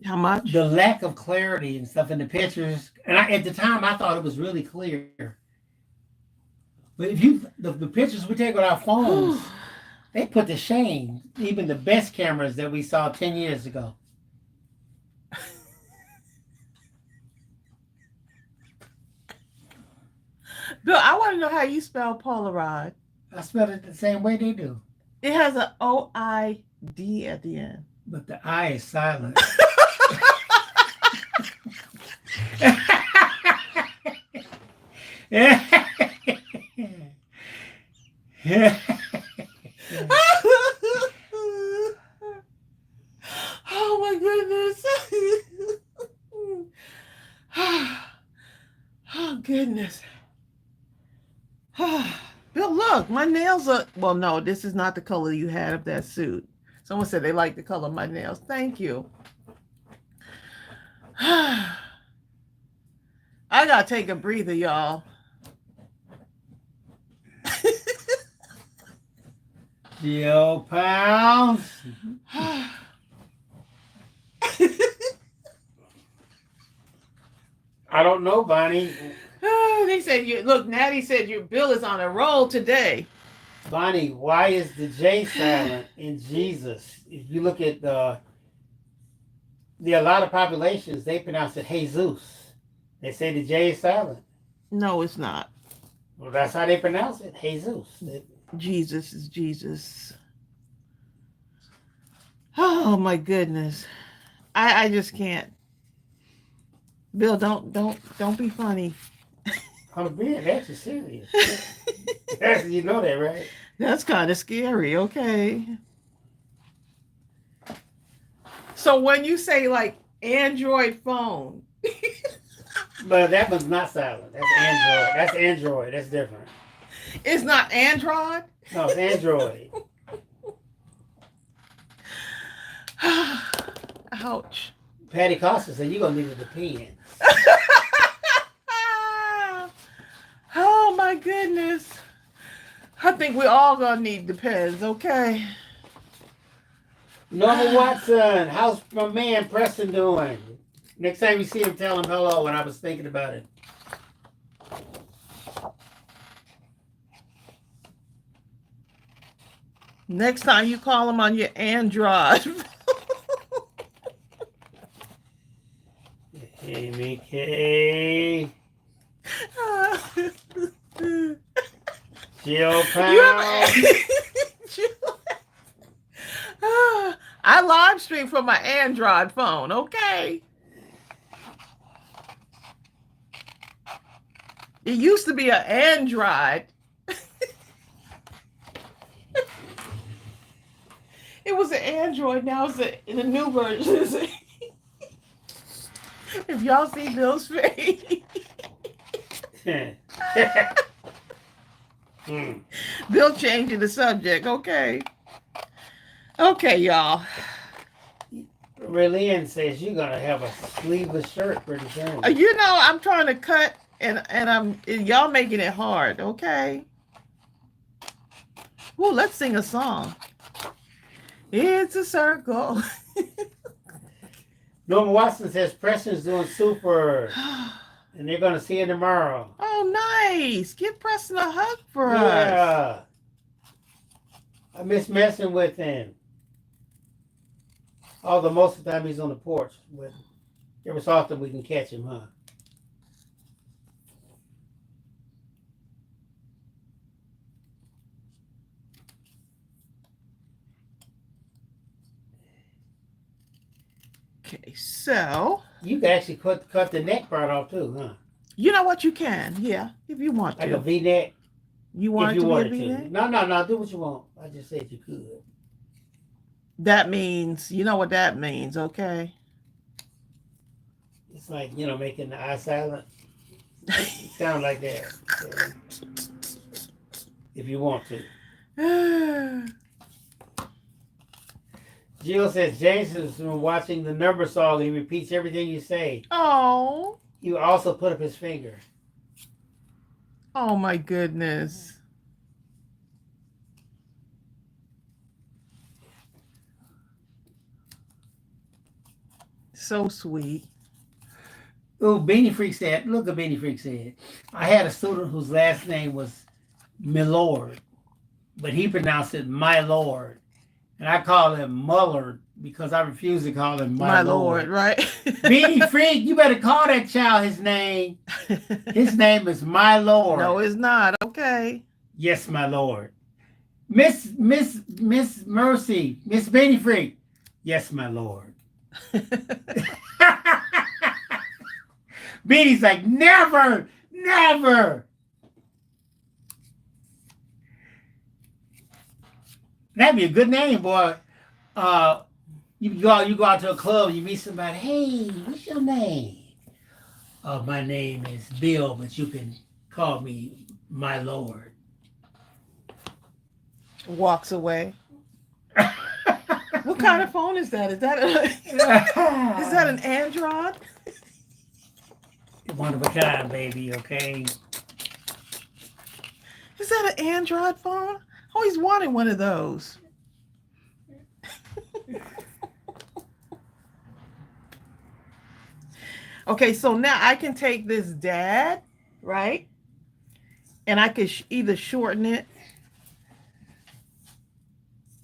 how much the lack of clarity and stuff in the pictures. And at the time, I thought it was really clear. But if the pictures we take with our phones, they put to shame even the best cameras that we saw 10 years ago. Bill, I want to know how you spell Polaroid. I spell it the same way they do. It has an O-I-D at the end. But the I is silent. Oh my goodness. Oh goodness. Bill, look, my nails are, well, no, this is not the color you had of that suit. Someone said they like the color of my nails. Thank you. I gotta take a breather, y'all. Jill Pounds. I don't know, Bonnie. They said you look. Natty said your bill is on a roll today. Bonnie, why is the J silent in Jesus? If you look at a lot of populations, they pronounce it Jesus. They say the J is silent. No, it's not. Well, that's how they pronounce it, Jesus. Jesus is Jesus. Oh my goodness. I just can't. Bill, don't be funny. I'm being actually serious. You know that, right? That's kind of scary, okay. So when you say like Android phone. But that one's not silent. That's Android. That's Android. That's different. It's not Android? No, it's Android. Ouch. Patty Costa said you're going to need it depends. Oh my goodness. I think we're all going to need depends, okay? Norma Watson, how's my man Preston doing? Next time you see him, tell him hello, and I was thinking about it. Next time you call him on your Android. Amy K. Jill Pound. I live stream from my Android phone, okay? It used to be an Android. It was an Android, now it's the new version. If y'all see Bill's face. Bill changing the subject, okay? Okay, y'all. Relian says you're gonna have a sleeveless shirt pretty soon. You know, I'm trying to cut and y'all making it hard, okay? Well, let's sing a song. It's a circle. Norma Watson says Preston's doing super, and they're gonna see you tomorrow. Oh, nice! Give Preston a hug for us. Yeah, I miss messing with him. Although most of the time he's on the porch, but every so often we can catch him, huh? Okay, so you can actually cut the neck part off too, huh? You know what? You can, yeah, if you want like to. a V-neck. You want if you it to wanted be a V-neck? No. Do what you want. I just said you could. That means, you know what that means, okay? It's like, making the eye silent. It sounds like that. So, if you want to. Jill says James has been watching the number song. He repeats everything you say. Oh. You also put up his finger. Oh my goodness. So sweet. Oh, Beanie Freak said, look at Beanie Freak said, I had a student whose last name was Milord, but he pronounced it my lord. And I call him Mullard because I refuse to call him my lord. Right? Beanie Freak, you better call that child his name. His name is my lord. No, it's not. Okay. Yes, my lord. Miss Mercy, Miss Beanie Freak. Yes, my lord. Beanie's like, never. That'd be a good name, boy. You go out to a club, you meet somebody. Hey, what's your name? My name is Bill, but you can call me my lord. Walks away. What kind of phone is that? Is that an Android? One of a kind, baby, okay? Is that an Android phone? I always wanted one of those. Okay, so now I can take this dad, right? And I could either shorten it,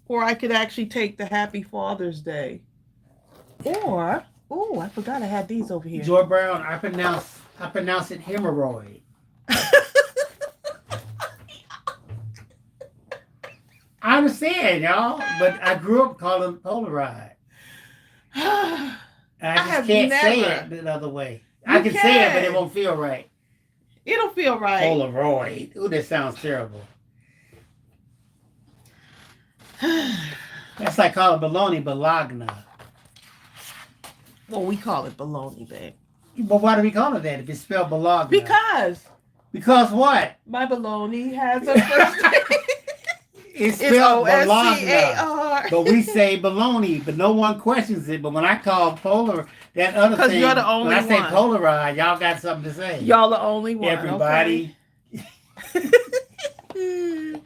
or I could actually take the Happy Father's Day. Or, oh, I forgot I had these over here. Joy Brown, I pronounce it hemorrhoid. I understand, y'all, but I grew up calling it Polaroid. I just can't say it the other way. I can say it, but it won't feel right. It'll feel right. Polaroid. Ooh, that sounds terrible. That's like calling bologna bologna. Well, we call it bologna, babe. But why do we call it that if it's spelled bologna? Because what? My bologna has a first name. It's spelled bologna. But we say bologna, but no one questions it. But when I call that other thing, because you're the only one. When I say Polaroid, y'all got something to say. Y'all the only one. Everybody. Okay.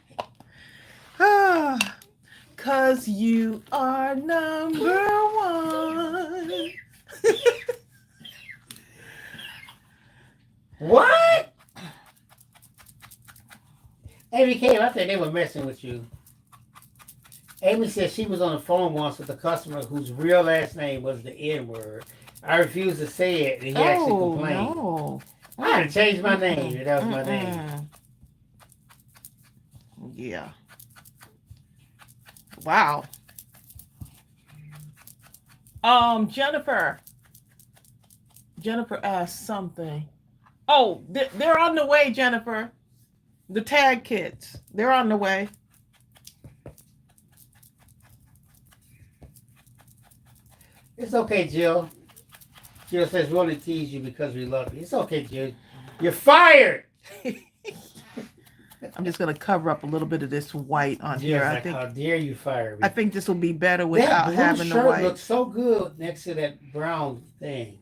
'Cause you are number one. What? Amy came, I think they were messing with you. Amy said she was on the phone once with a customer whose real last name was the N-word. I refused to say it, and he actually complained. No. I had to change my name, and that was my name. Yeah. Wow. Jennifer asked something. Oh, they're on the way, Jennifer. The tag kits. They're on the way. It's okay, Jill. Jill says we only tease you because we love you. It's okay, Jill. You're fired. I'm just gonna cover up a little bit of this white on here. I think. How dare you fire me? I think this will be better without having the white. That blue shirt looks so good next to that brown thing.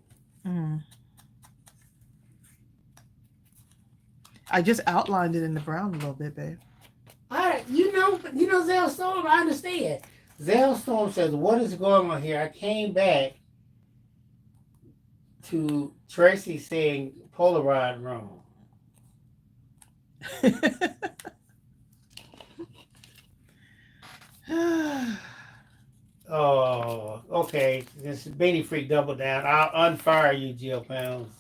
I just outlined it in the brown a little bit, babe. You know, Zell Storm, I understand. Zell Storm says, what is going on here? I came back to Tracey saying Polaroid wrong. Oh, okay. This Beanie Freak double down. I'll unfire you, Jill Pounds.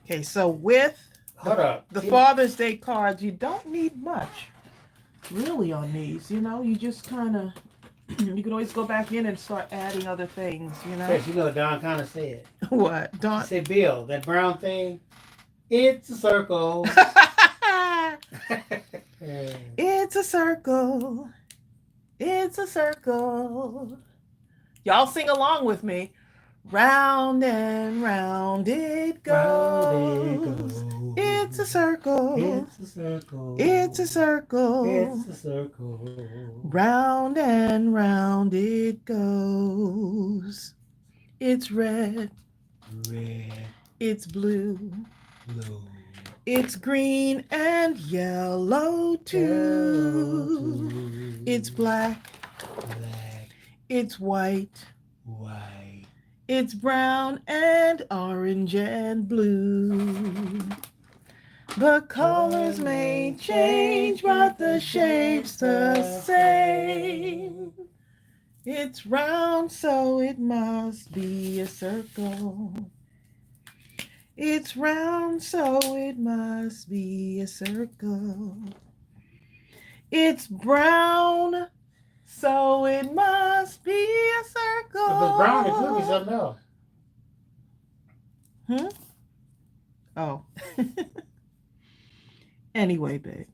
Okay, so with the Father's Day cards, you don't need much, really, on these. You know, you just kind of, you can always go back in and start adding other things, you know. Yes, you know what Don kind of said. What? Don said, Bill, that brown thing, it's a circle. It's a circle. It's a circle. Y'all sing along with me. Round and round it goes. It's a circle. It's a circle. It's a circle. It's a circle. Round and round it goes. It's red. Red. It's blue. Blue. It's green and yellow too. It's black. Black. It's white. White. It's brown and orange and blue. The colors may change, but the shape's the same. It's round, so it must be a circle. It's round, so it must be a circle. It's brown, so it must be a circle. If it's brown, it could be something else. Oh. Anyway, babe.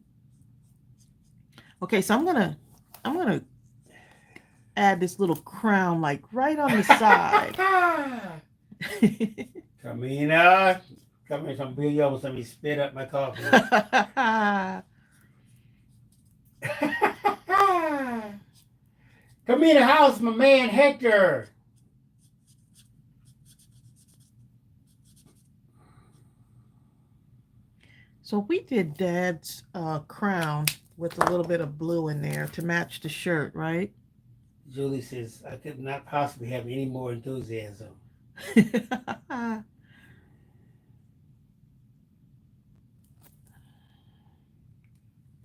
Okay, so I'm gonna add this little crown like right on the side. Come in, some Bill Yellow, somebody spit up my coffee. Come in the house, my man Hector. So we did Dad's crown with a little bit of blue in there to match the shirt, right? Julie says, I could not possibly have any more enthusiasm. I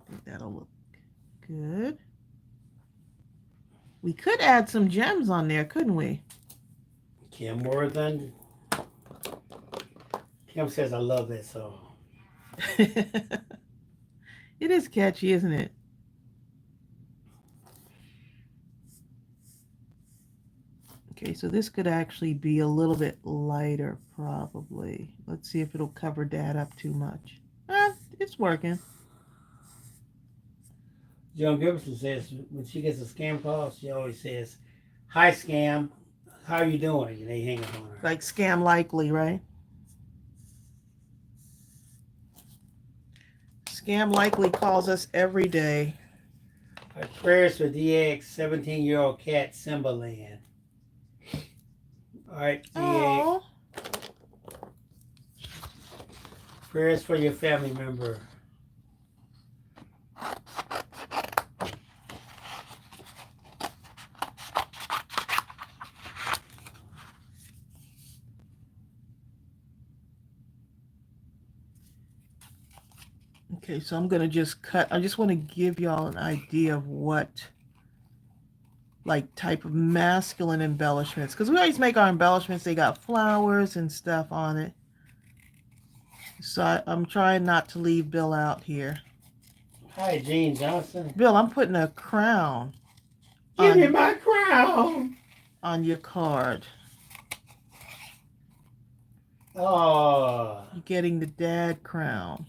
think that'll look good. We could add some gems on there, couldn't we? Kim Worthen. Kim says, I love that song. It is catchy, isn't it? Okay, so this could actually be a little bit lighter, probably. Let's see if it'll cover Dad up too much. It's working. Joan Gibson says when she gets a scam call, she always says, hi, scam. How are you doing? And they hang up on her. Like Scam Likely, right? Scam Likely calls us every day. Our prayers for DX 17-year-old cat Simbaland. All right, DX. Oh, Prayers for your family member. okay, so I'm going to just cut. I just want to give y'all an idea of what like type of masculine embellishments, because we always make our embellishments, they got flowers and stuff on it. So I'm trying not to leave Bill out here. Hi, Gene Johnson. Bill, I'm putting a crown Give me my crown. on your card. Oh. You're getting the dad crown.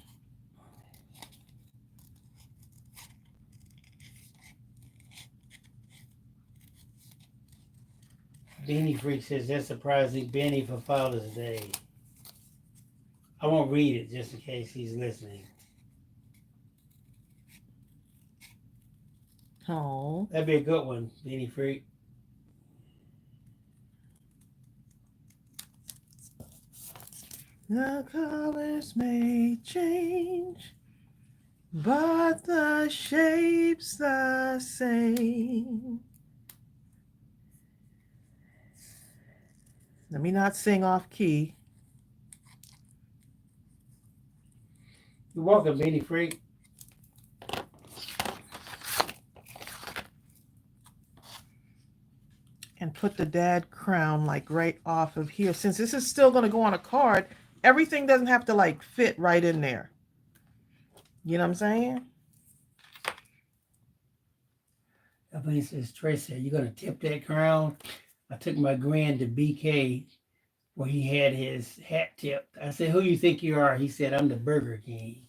Beanie Freak says that's surprising Benny for Father's Day. I won't read it just in case he's listening. Oh. That'd be a good one, Beanie Freak. The colors may change, but the shape's the same. Let me not sing off key. You're welcome, Beanie Freak. And put the dad crown like right off of here. Since this is still going to go on a card, everything doesn't have to like fit right in there. You know what I'm saying? Everybody says, Tracy, are you going to tip that crown? I took my grand to BK where he had his hat tipped. I said, who you think you are? He said, I'm the Burger King.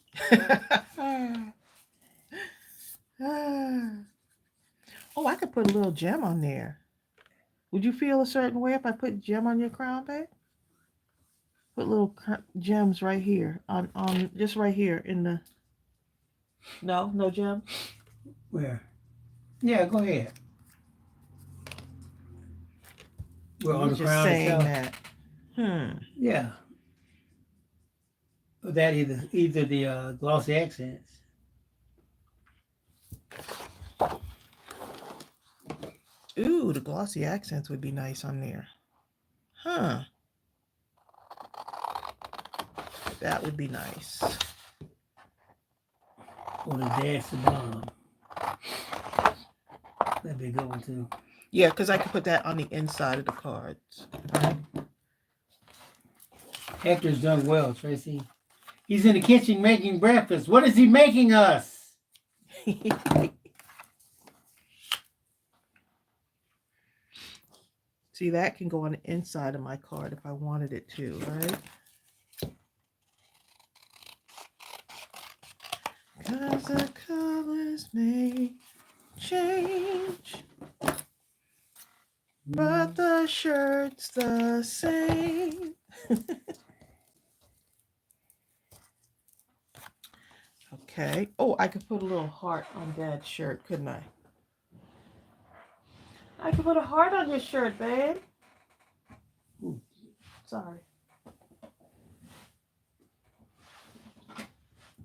Oh, I could put a little gem on there. Would you feel a certain way if I put gem on your crown, babe? Put little gems right here on just right here in the. No gem. Where? Yeah, go ahead. Well, on the just crown saying itself. that. Yeah. That either the glossy accents. Ooh, the glossy accents would be nice on there. Huh. That would be nice. Or the Dad's the Bomb. That'd be a good one too. Yeah, because I could put that on the inside of the cards. Hector's done well, Tracy. He's in the kitchen making breakfast. What is he making us? See, that can go on the inside of my card if I wanted it to, right? Because the colors may change, but the shirt's the same. Okay. Oh, I could put a little heart on Dad's shirt, couldn't I? I could put a heart on your shirt, babe. Ooh, sorry.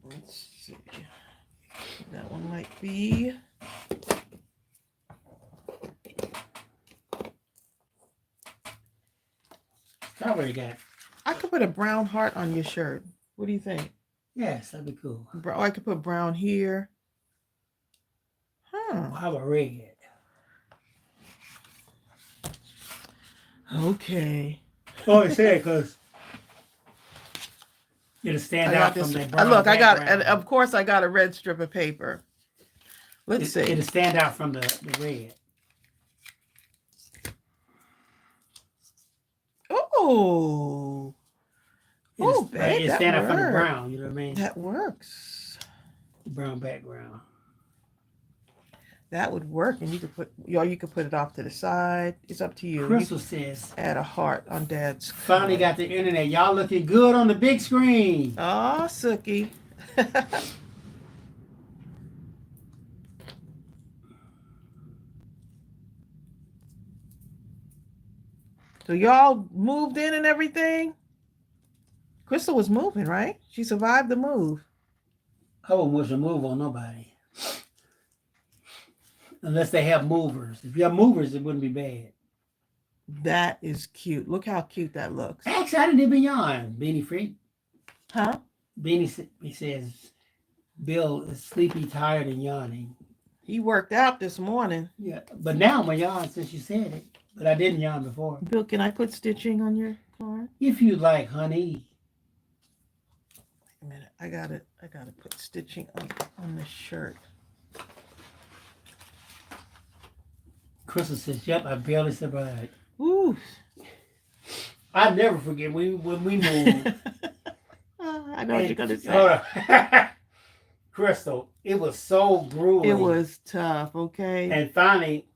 Let's see. That one might be. Strawberry got. I could put a brown heart on your shirt. What do you think? Yes, that'd be cool. Oh, I could put brown here. Huh. How about red? Okay. Oh, it's sad because it'll stand out from that brown. Look, I got, background. and of course I got a red strip of paper. Let's see. It'll stand out from the red. Oh. Oh, babe, it that stand out from the works. brown. You know what I mean? That works. Brown background. That would work, and you could put, you could put it off to the side. It's up to you. Crystal You says, add a heart on Dad's. finally got the internet. Y'all looking good on the big screen. Oh, Sookie. So y'all moved in and everything? Crystal was moving, right? She survived the move. I wouldn't wish to move on nobody. Unless they have movers. If you have movers, it wouldn't be bad. That is cute. Look how cute that looks. Actually, I didn't even yawn. Beanie Freak. Huh? Beanie says, Bill is sleepy, tired, and yawning. He worked out this morning. Yeah, but now I'm going to yawn since you said it. But I didn't yawn before. Bill, can I put stitching on your card? If you like, honey. Wait a minute. I gotta put stitching on the shirt. Crystal says, yep, I barely survived. Ooh. I never forget when we moved. I know what you're gonna say. Hold on. Crystal, it was so grueling. It was tough, okay? And finally,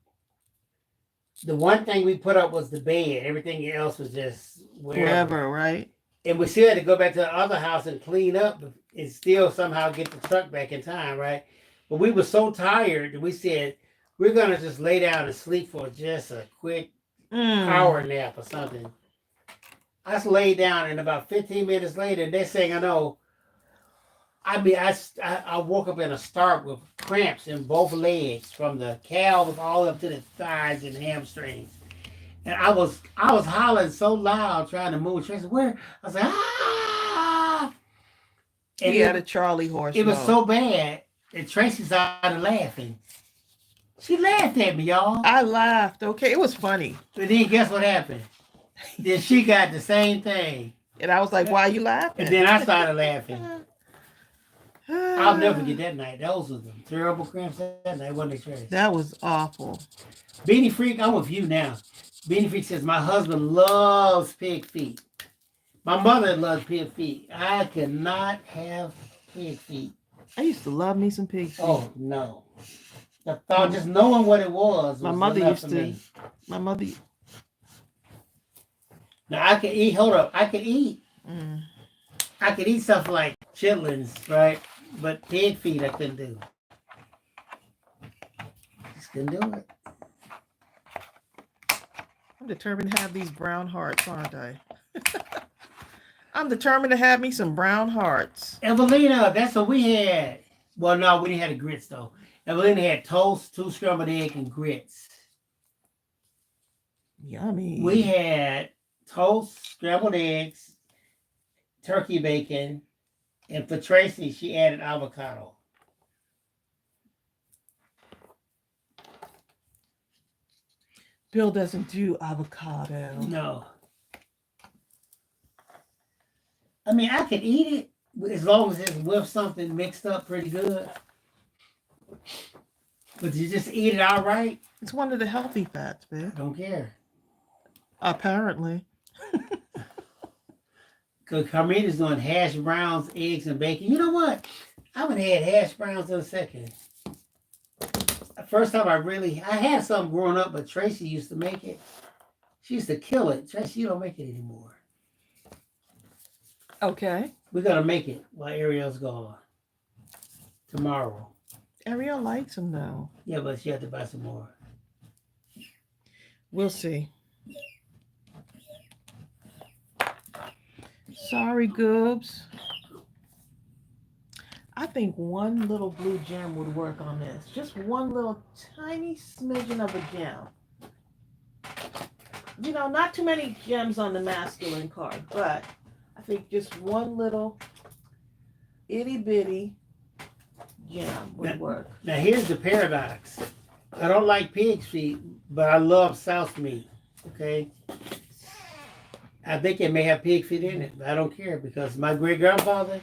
the one thing we put up was the bed. Everything else was just wherever, right? And we still had to go back to the other house and clean up and still somehow get the truck back in time, right? But we were so tired that we said, we're going to just lay down and sleep for just a quick power nap or something. I just laid down, and about 15 minutes later, next thing I know, I woke up in a start with cramps in both legs, from the calves all up to the thighs and hamstrings. And I was hollering so loud trying to move. Tracy, where? I was like, ah! And he had a Charlie horse. It was so bad that Tracy started laughing. She laughed at me, y'all. I laughed. Okay, it was funny. But then guess what happened? Then she got the same thing. And I was like, why are you laughing? And then I started laughing. I'll never forget that night. Those were the terrible cramps that night, wasn't they, Tracy? That was awful. Beanie Freak, I'm with you now. Beanie Freak says, my husband loves pig feet. My mother loves pig feet. I cannot have pig feet. I used to love me some pig feet. Oh, no. The thought, just knowing what it was my mother enough used for to. me. My mother. Now, I could eat, hold up, I could eat. I could eat stuff like chitlins, right? But pig feet, I couldn't do. Just couldn't do it. I'm determined to have these brown hearts, aren't I? I'm determined to have me some brown hearts. Evelina, that's what we had. Well, no, we didn't have the grits, though. Evelina had toast, 2 scrambled eggs, and grits. Yummy. We had toast, scrambled eggs, turkey bacon, and for Tracy, she added avocado. Bill doesn't do avocado. No. I mean, I could eat it as long as it's with something mixed up pretty good. But you just eat it outright? It's one of the healthy fats, babe. I don't care. Apparently. Because Carmina's doing hash browns, eggs, and bacon. You know what? I haven't had hash browns in a second. The first time I had some growing up, but Tracy used to make it. She used to kill it. Tracy, you don't make it anymore. Okay. We're going to make it while Ariel's gone. Tomorrow. Ariel likes them, though. Yeah, but she had to buy some more. We'll see. Sorry, Goobs. I think one little blue gem would work on this. Just one little tiny smidgen of a gem. Not too many gems on the masculine card, but I think just one little itty bitty gem would work. Now here's the paradox. I don't like pig's feet, but I love souse meat. Okay? I think it may have pig feet in it, but I don't care because my great grandfather,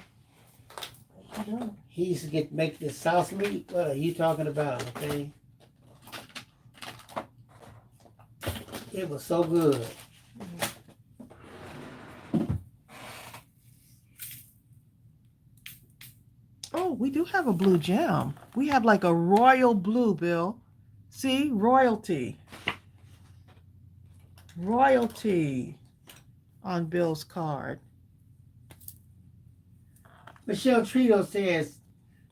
he used to make this souse meat. What are you talking about? Okay? It was so good. Oh, we do have a blue gem. We have like a royal blue, Bill. See? Royalty. Royalty on Bill's card. Michelle Trito says,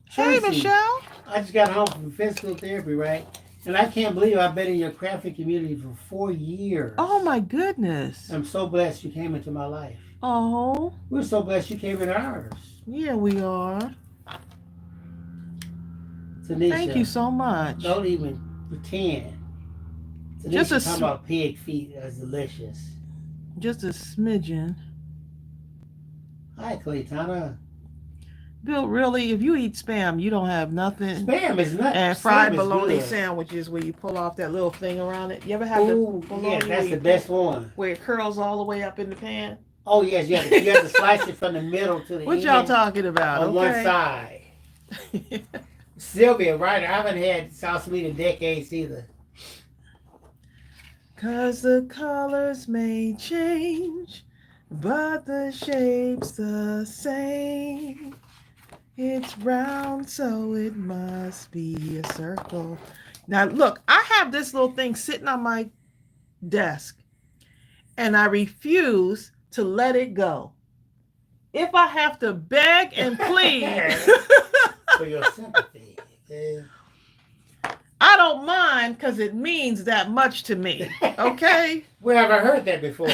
Hey, Tracey, Michelle. I just got home from physical therapy, right? And I can't believe I've been in your crafting community for 4 years. Oh, my goodness. I'm so blessed you came into my life. Oh. We're so blessed you came into ours. Yeah, we are. Tanisha, Thank you so much. don't even pretend. Tanisha Just a talking about pig feet. That's delicious. Just a smidgen. Hi, Claytana. Bill, really, if you eat Spam, you don't have nothing. Spam is not. And fried Spam is bologna good. sandwiches where you pull off that little thing around it. You ever have the Ooh, bologna yeah, where that's you the best one. where it curls all the way up in the pan? Oh, yes, you have to slice it from the middle to the What end. y'all talking about? On one side. Sylvia, right? I haven't had sauce meat in decades either. 'Cause the colors may change, but the shape's the same. It's round, so it must be a circle. Now, look, I have this little thing sitting on my desk, and I refuse to let it go. If I have to beg and plead for your sympathy, okay? I don't mind because it means that much to me. Okay? Where have I heard that before?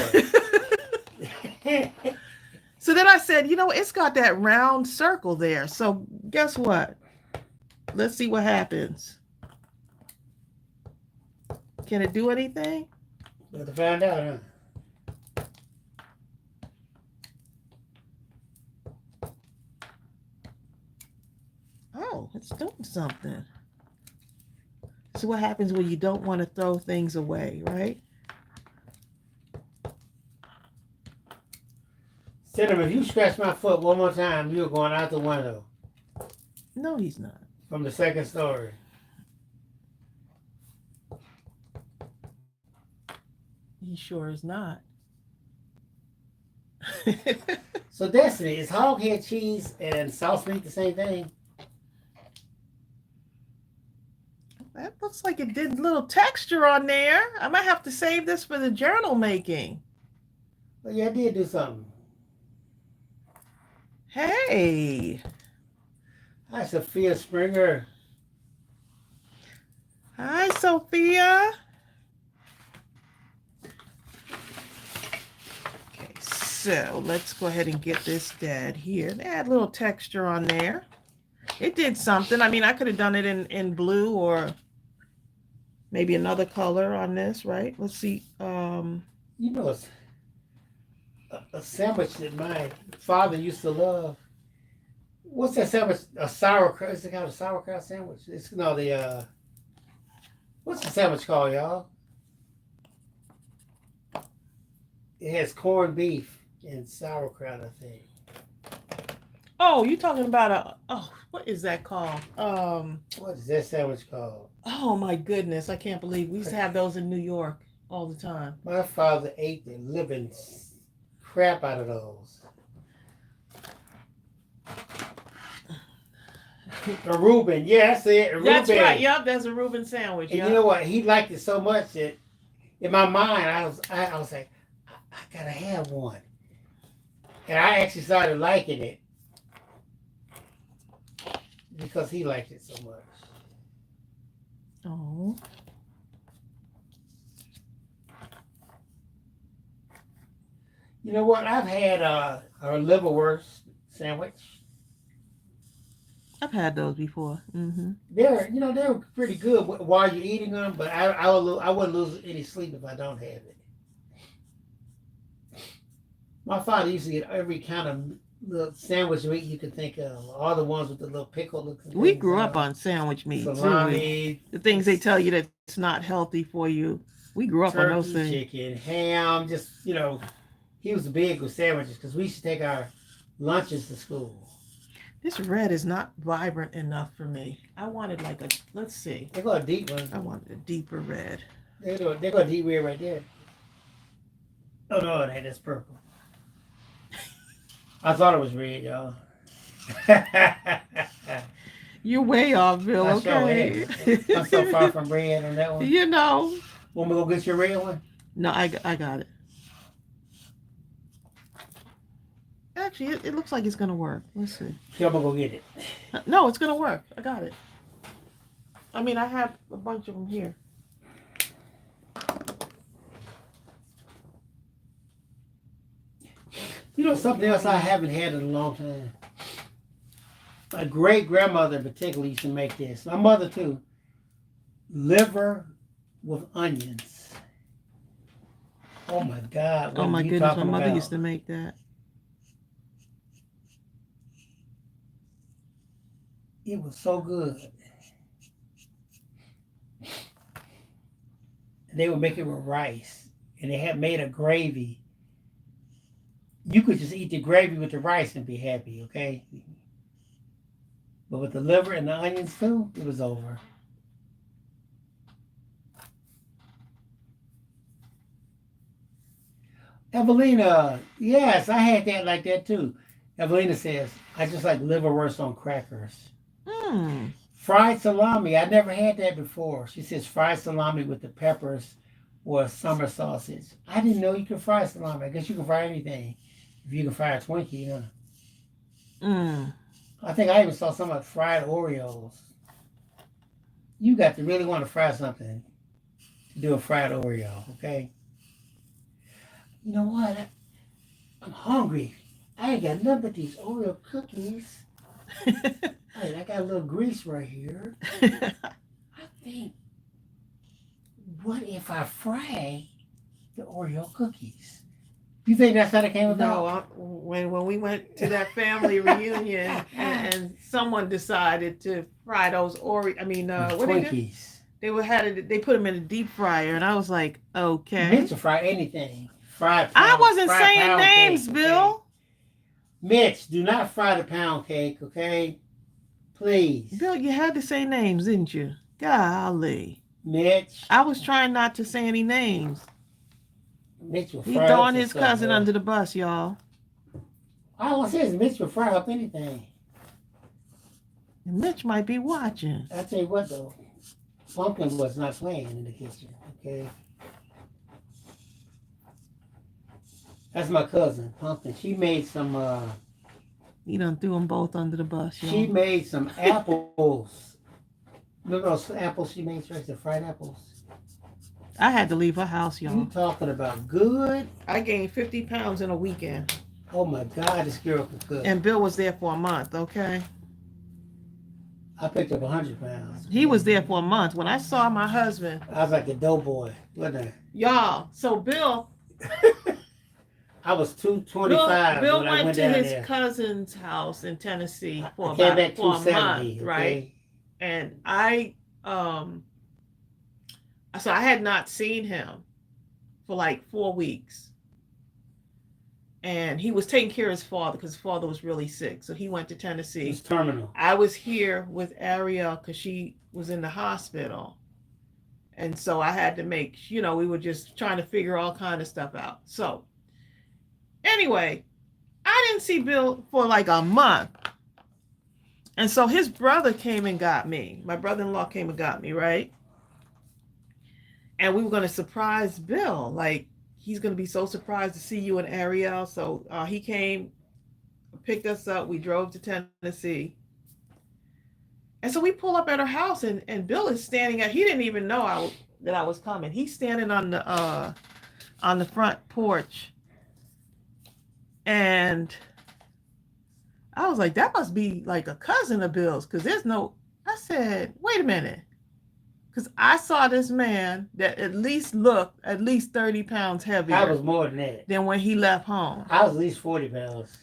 So then I said, it's got that round circle there. So guess what? Let's see what happens. Can it do anything? Better find out, huh? Oh, it's doing something. So what happens when you don't want to throw things away, right? Cinnamon, if you scratch my foot one more time, you're going out the window. No, he's not. From the second story. He sure is not. So Destiny, is hog head cheese and sauce meat the same thing? That looks like it did a little texture on there. I might have to save this for the journal making. Well, yeah, I did do something. Hey. Hi, Sophia Springer. Hi, Sophia. Okay, so let's go ahead and get this dead here. Add a little texture on there. It did something. I mean, I could have done it in blue or maybe another color on this, right? Let's see. You know, it's a sandwich that my father used to love. What's that sandwich? A sauerkraut. Is it called a sauerkraut sandwich? It's what's the sandwich called, y'all? It has corned beef and sauerkraut, I think. Oh, you're talking about what is that called? What is that sandwich called? Oh my goodness, I can't believe we used to have those in New York all the time. My father ate the living crap out of those. A Reuben, yeah, that's it. A That's Reuben. right. Yep, that's a Reuben sandwich. And yep. you know what? He liked it so much that in my mind, I was like, I gotta have one. And I actually started liking it because he liked it so much. Oh. You know what? I've had our liverwurst sandwich. I've had those before. Mm-hmm. They're pretty good while you're eating them, but I wouldn't lose any sleep if I don't have it. My father used to get every kind of little sandwich meat you could think of, all the ones with the little pickle looking We things grew on up them. on sandwich meat, too. Salami, The things they tell you that's not healthy for you. We grew up on those turkey, things. chicken, ham, just, he was big with sandwiches because we used to take our lunches to school. This red is not vibrant enough for me. I wanted like a, let's see. They got a deep one. I wanted a deeper red. They got a deep red right there. Oh, no, that's purple. I thought it was red, y'all. You're way off, Bill. I sure Okay. I'm so far from red on that one. You know. Want me to go get your red one? No, I got it. Actually, it looks like it's gonna work. Let's see. Yeah, I'm gonna go get it. No, it's gonna work. I got it. I mean, I have a bunch of them here. Something else I haven't had in a long time. My great grandmother in particular used to make this. My mother too. Liver with onions. Oh my God! Oh my goodness, my mother used to make that. It was so good. They would make it with rice, and they had made a gravy. You could just eat the gravy with the rice and be happy, okay? But with the liver and the onions too, it was over. Evelina, yes, I had that like that too. Evelina says, I just like liverwurst on crackers. Fried salami, I never had that before. She says fried salami with the peppers or summer sausage. I didn't know you could fry salami. I guess you can fry anything. If you can fry a Twinkie, I think I even saw some of fried Oreos. You got to really want to fry something to do a fried Oreo, okay? You know what? I'm hungry. I ain't got none but these Oreo cookies. I got a little grease right here. I think, what if I fry the Oreo cookies? You think that's how it came about? No, when we went to that family reunion and someone decided to fry those what Twinkies. They put them in a deep fryer, and I was like, okay. Mitch will fry anything. I wasn't saying names, cake, Bill. Okay? Mitch, do not fry the pound cake, okay? Please. Bill, you had to say names, didn't you? Golly. Mitch. I was trying not to say any names. Mitch will He fry throwing up his cousin under the bus, y'all. All I say is Mitch will fry up anything. And Mitch might be watching. I tell you what, though. Pumpkin was not playing in the kitchen, okay? That's my cousin, Pumpkin. She made some, He done threw them both under the bus, y'all. She made some apples. Remember those apples she made, Tracy, the fried apples? I had to leave her house, y'all. You talking about good? I gained 50 pounds in a weekend. Oh my God, this girl could cook. And Bill was there for a month, okay? I picked up 100 pounds. He was there for a month. When I saw my husband, I was like a doughboy, wasn't I? Y'all, so Bill... I was 225 Bill when I went to down his there. cousin's house in Tennessee for I came about back for a 270, month, okay? right? And so I had not seen him for like 4 weeks. And he was taking care of his father because his father was really sick. So he went to Tennessee. It was terminal. I was here with Ariel because she was in the hospital. And so I had to make, we were just trying to figure all kind of stuff out. So anyway, I didn't see Bill for like a month. And so his brother came and got me. My brother-in-law came and got me, right? And we were going to surprise Bill. Like, he's going to be so surprised to see you and Ariel. So he came, picked us up. We drove to Tennessee. And so we pull up at her house, and Bill is standing he didn't even know that I was coming. He's standing on the front porch. And I was like, that must be like a cousin of Bill's because there's no. I said, wait a minute. Because I saw this man that at least looked at least 30 pounds heavier. I was more than that. Than when he left home. I was at least 40 pounds.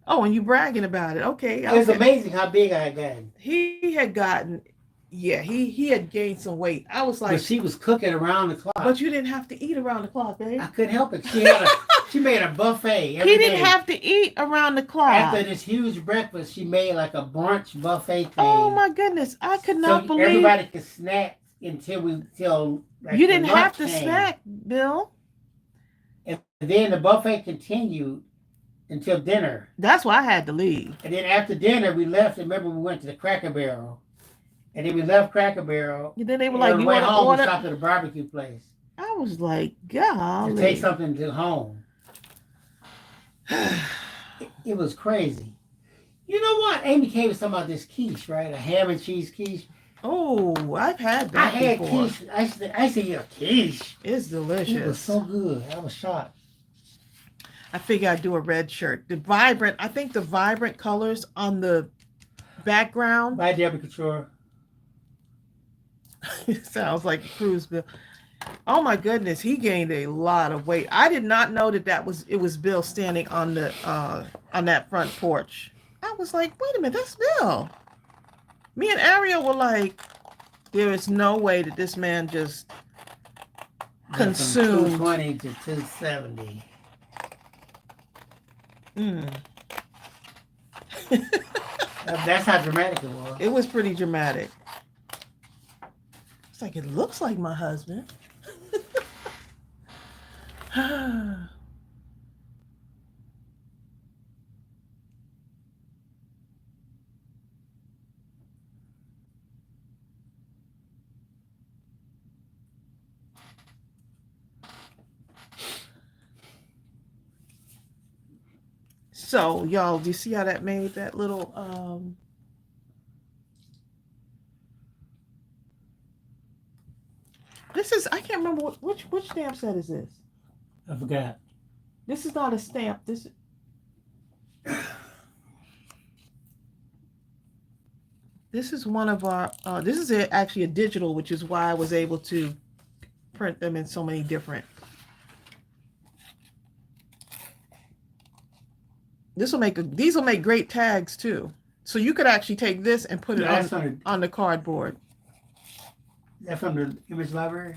Oh, and you bragging about it. Okay. It was amazing how big I had gotten. He had gotten, yeah, he had gained some weight. I was like. But she was cooking around the clock. But you didn't have to eat around the clock, babe. I couldn't help it. She made a buffet every He didn't day. have to eat around the clock. After this huge breakfast, she made like a brunch buffet thing. Oh my goodness. I could not believe. Everybody could snack until like, you didn't have to snack, Bill. And then the buffet continued until dinner. That's why I had to leave. And then after dinner, we left. Remember, we went to the Cracker Barrel. And then we left Cracker Barrel. And then they were like, you went home and stopped at a barbecue place. I was like, golly. To take something to home. It was crazy. You know what? Amy came with something about this quiche, right? A ham and cheese quiche. Oh, I've had that before. Quiche. I said, yeah, quiche. It's delicious. It was so good. I was shocked. I figured I'd do a red shirt. I think the vibrant colors on the background. By Deborah Couture. It sounds like a cruise bill. Oh my goodness, he gained a lot of weight. I did not know that it was Bill standing on that front porch. I was like, wait a minute, that's Bill. Me and Ariel were like, there is no way that this man just consumed 220 to 270. That's how dramatic it was. It was pretty dramatic. It's like, it looks like my husband. So, y'all, do you see how that made that little this is, I can't remember which stamp set is this? I forgot. This is not a stamp. This is one of our this is actually a digital, which is why I was able to print them in so many different. These will make great tags too. So you could actually take this and put it on the cardboard. That from the image library?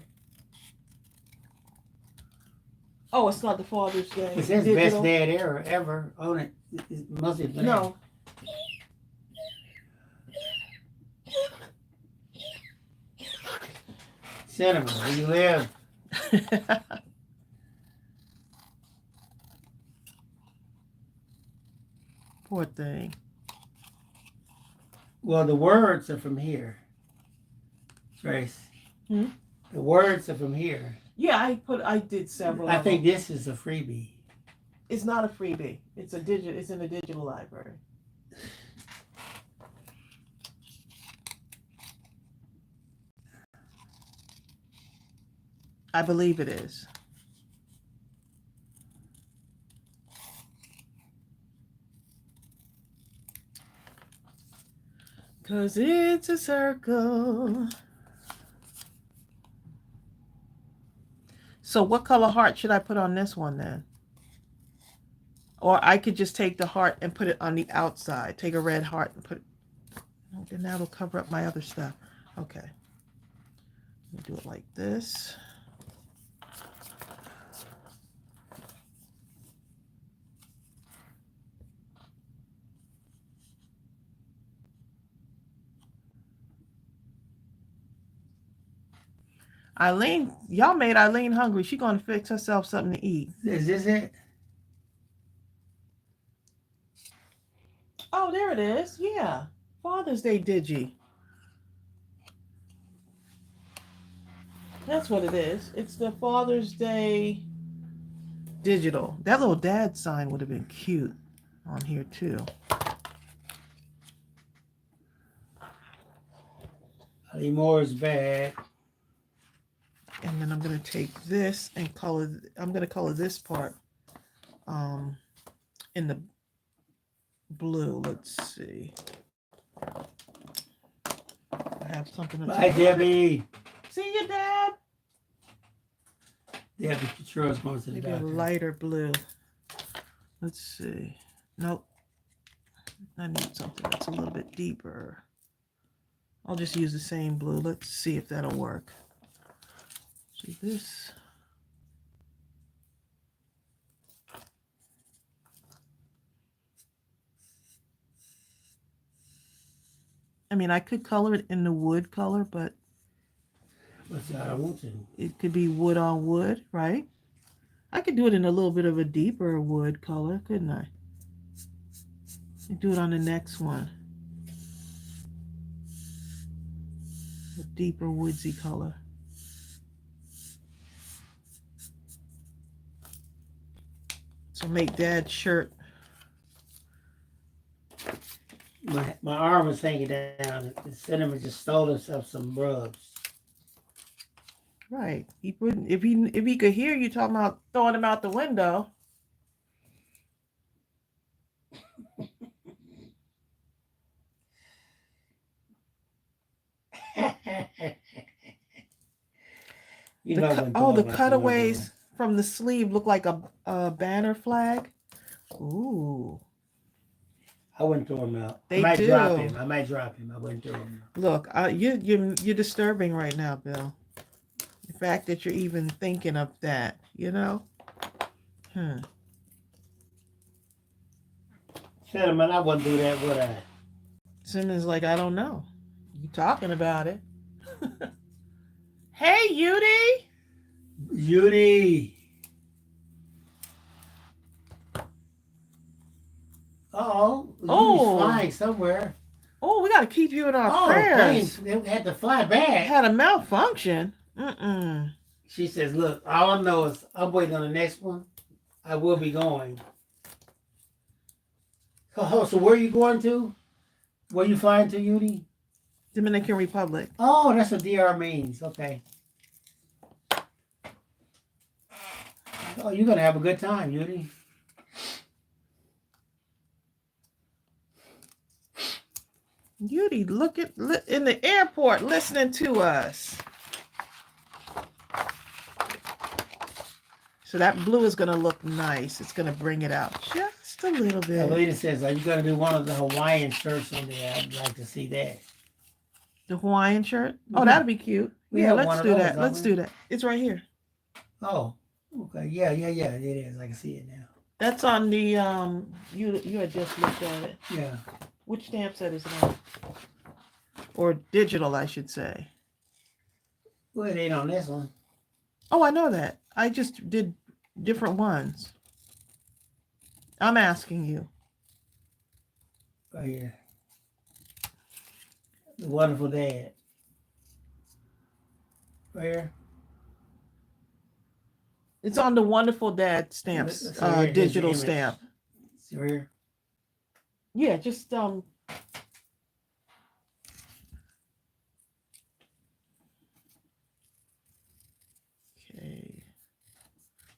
Oh, it's not the Father's Day. It says best dad ever on it. It must have been. No. Cinnamon, where you live? Poor thing. Well, the words are from here. Trace. The words are from here. Yeah, I did several. I think this is a freebie. It's not a freebie. It's in a digital library. I believe it is. Cause it's a circle. So what color heart should I put on this one then? Or I could just take the heart and put it on the outside. Take a red heart and put it. Oh, then that'll cover up my other stuff. Okay. Let me do it like this. Y'all made Eileen hungry. She's going to fix herself something to eat. Is this it? Oh, there it is. Yeah. Father's Day Digi. That's what it is. It's the Father's Day digital. That little dad sign would have been cute on here too. Ali Moore's bad. And then I'm going to take this and I'm going to color this part in the blue. Let's see. I have something. Bye, Debbie. See you, Dad. Debbie Patro's going to the Maybe a doctor. lighter blue. Let's see. Nope. I need something that's a little bit deeper. I'll just use the same blue. Let's see if that'll work. So this. I mean, I could color it in the wood color, but I don't want to. it could be wood on wood, right? I could do it in a little bit of a deeper wood color, couldn't I? Do it on the next one. A deeper woodsy color. So make Dad's shirt. My arm was hanging down. The cinnamon just stole himself some rubs. Right. He wouldn't if he could hear you talking about throwing him out the window. The cutaways from the sleeve look like a banner flag. Ooh. I wouldn't throw him out. They I might do. drop him. I wouldn't throw him out. Look, you're disturbing right now, Bill. The fact that you're even thinking of that, you know? Cinnamon, I wouldn't do that, would I? Simmons like, I don't know. You talking about it. Hey, Yudi! Yudi! Yudi's flying somewhere. Oh, we got to keep you in our prayers. They had to fly back. Had a malfunction. She says, look, all I know is I'm waiting on the next one. I will be going. Oh, so where are you going to? Where are you flying to, Yudi? Dominican Republic. Oh, that's what DR means. Okay. Oh, you're going to have a good time, Yudi. Yudi, look in the airport listening to us. So that blue is going to look nice. It's going to bring it out just a little bit. Lady says, are you going to do one of the Hawaiian shirts on there? I'd like to see that. The Hawaiian shirt? Oh, that'd be cute. Yeah, let's do that. Let's do that. It's right here. Oh, okay. Yeah. It is. I can see it now. That's on the, you had just looked at it. Yeah. Which stamp set is it on? Or digital, I should say. Well, it ain't on this one. Oh, I know that. I just did different ones. I'm asking you. Right here. The Wonderful Dad. Right here. It's on the Wonderful Dad stamps, digital stamp. See right here? Yeah, just Okay.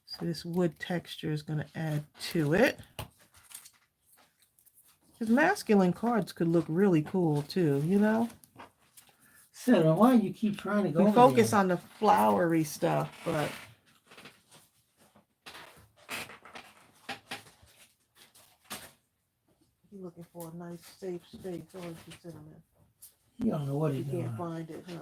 So this wood texture is going to add to it. Because masculine cards could look really cool too, you know? So why do you keep trying to go? We focus on the flowery stuff, but you're looking for a nice, safe space, aren't you, Cinnamon? You don't know what he's doing. You can't find it, huh?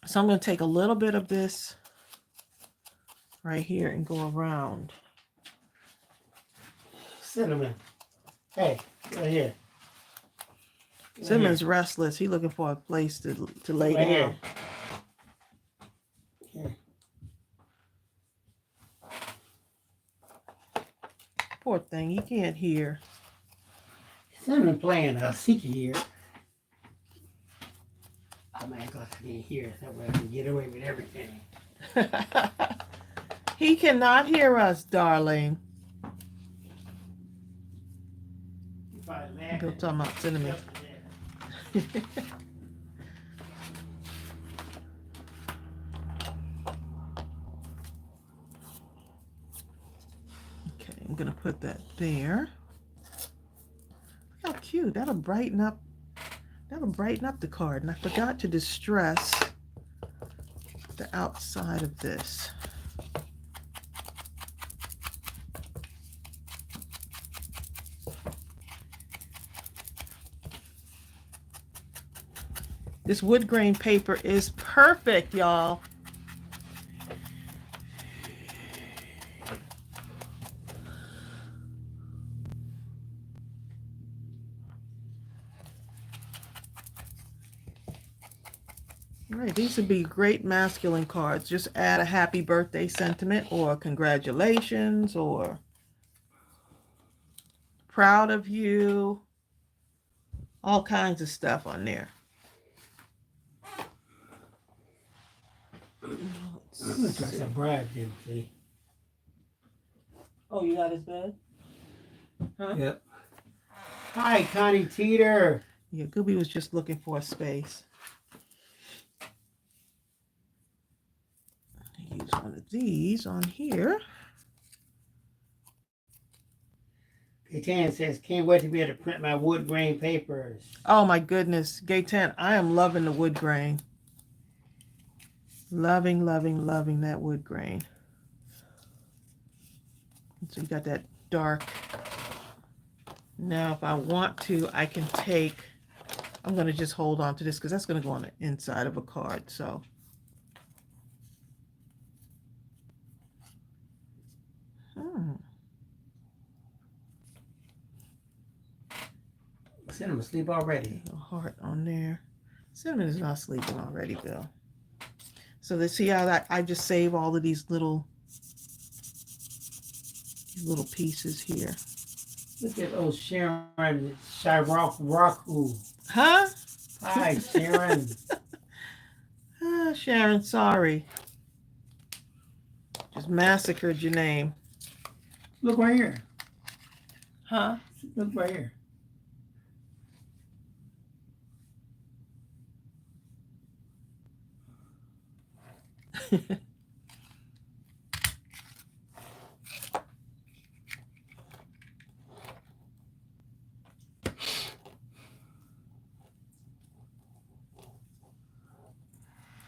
So I'm going to take a little bit of this right here and go around. Cinnamon. Hey, right here. Cinnamon's restless. He's looking for a place to lay right down. Here. Poor thing. He can't hear. Cinnamon playing he can hear. I'm acting like I can't hear. That way I can get away with everything. He cannot hear us, darling. Go talking about Cinnamon. I'm gonna put that there. Look how cute. That'll brighten up the card. And I forgot to distress the outside of this. This wood grain paper is perfect, y'all. All right, these would be great masculine cards. Just add a happy birthday sentiment or congratulations or proud of you. All kinds of stuff on there. Looks like a bride, didn't see. Oh, you got his bed? Huh? Yep. Hi, Connie Teeter. Yeah, Gooby was just looking for a space. Use one of these on here. Gaytan says, can't wait to be able to print my wood grain papers. Oh my goodness, Gaytan, I am loving the wood grain. Loving, loving, loving that wood grain. So you got that dark. Now if I want to, I can take, I'm going to just hold on to this because that's going to go on the inside of a card. So Cinnamon asleep already. A heart on there. Cinnamon is not sleeping already, Bill. So let's see how that I just save all of these little pieces here. Look at old Sharon Shiraku. Huh? Hi, Sharon. Sharon, sorry. Just massacred your name. Look right here. Huh? Look right here.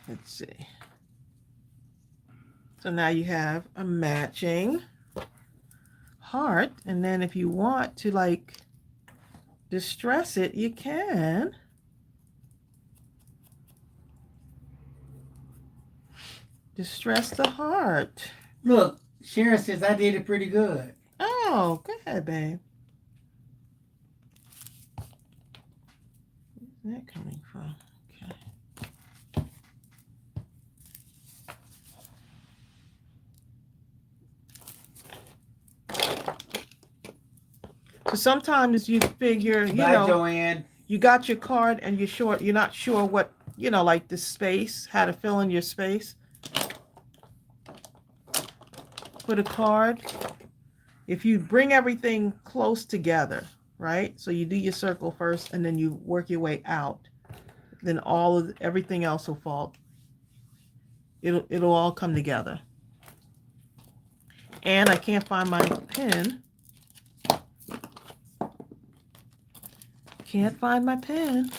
Let's see. So now you have a matching heart, and then if you want to like distress it, you can. Distress the heart. Look, Sharon says I did it pretty good. Oh, go ahead, babe. Where's that coming from? So sometimes you figure, you know, Joanne. You got your card and you're not sure what, you know, like the space, how to fill in your space. Put a card. If you bring everything close together, right? So you do your circle first and then you work your way out. Then everything else will fall. It'll all come together. And I can't find my pen. Can't find my pen.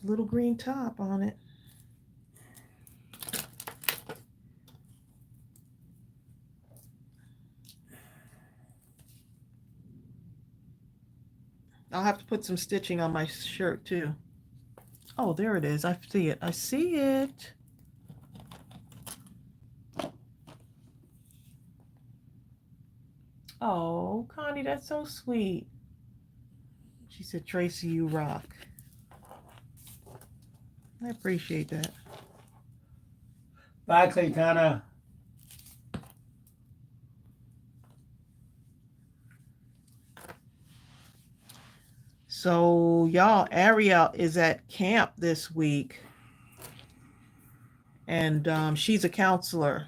Little green top on it. I'll have to put some stitching on my shirt too. Oh, there it is. I see it. I see it. Oh, Connie, that's so sweet. She said, Tracy, you rock. I appreciate that. Bye, Claytana. So, y'all, Ariel is at camp this week. And she's a counselor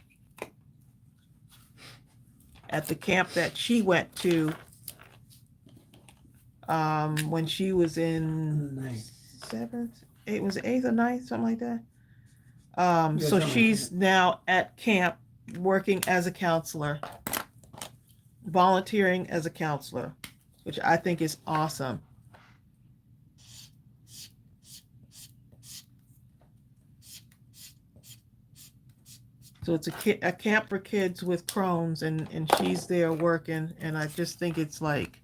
at the camp that she went to when she was in eighth or ninth, something like that. So she's now at camp working as a counselor. volunteering as a counselor, which I think is awesome. So it's a camp for kids with Crohn's, and she's there working, and I just think it's like,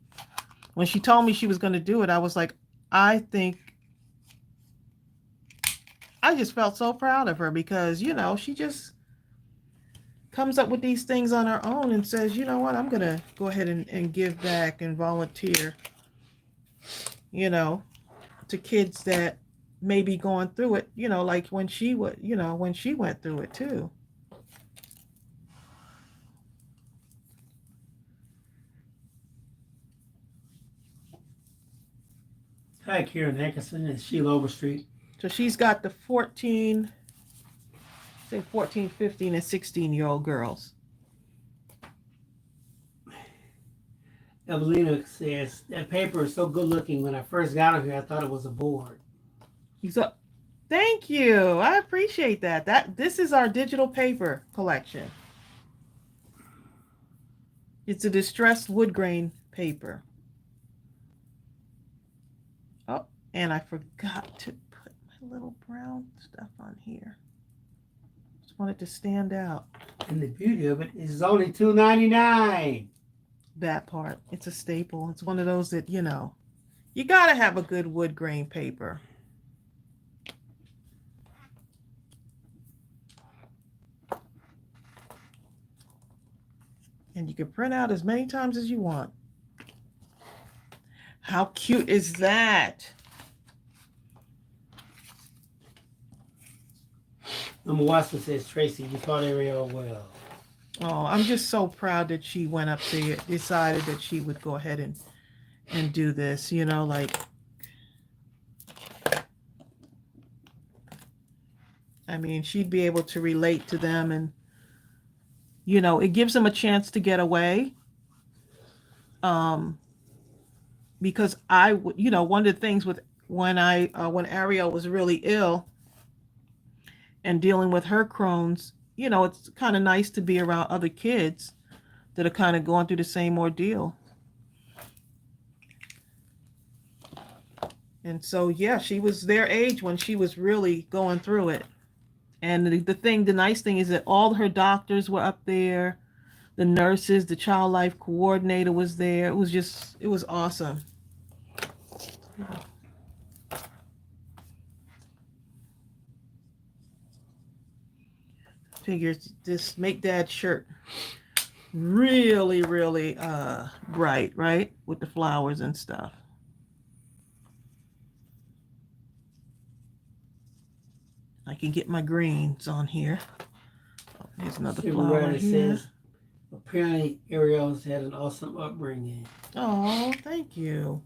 when she told me she was going to do it, I was like, I just felt so proud of her because, she just comes up with these things on her own and says, you know what, I'm going to go ahead and give back and volunteer, to kids that may be going through it, like when she when she went through it too. Hi, Karen Hankerson and Sheila Overstreet. So she's got the 14, 15, and 16-year-old girls. Evelina says, that paper is so good looking. When I first got it here, I thought it was a board. So, thank you. I appreciate that. This is our digital paper collection. It's a distressed wood grain paper. Oh, and I forgot to put my little brown stuff on here. Just wanted to stand out. And the beauty of it is only $2.99. That part. It's a staple. It's one of those that, you got to have a good wood grain paper. And you can print out as many times as you want. How cute is that? Number Watson says, Tracey, you taught Ariel well. Oh, I'm just so proud that she went up there, decided that she would go ahead and do this, I mean, she'd be able to relate to them, and, it gives them a chance to get away. Because one of the things with when Ariel was really ill and dealing with her Crohn's, it's kind of nice to be around other kids that are kind of going through the same ordeal. And so, yeah, she was their age when she was really going through it. And the nice thing is that all her doctors were up there, the nurses, the child life coordinator was there. It was awesome. Figures just make that shirt really, really bright, right? With the flowers and stuff. I can get my greens on here. Oh, here's another flower here. Says, apparently Ariel's had an awesome upbringing. Oh, thank you.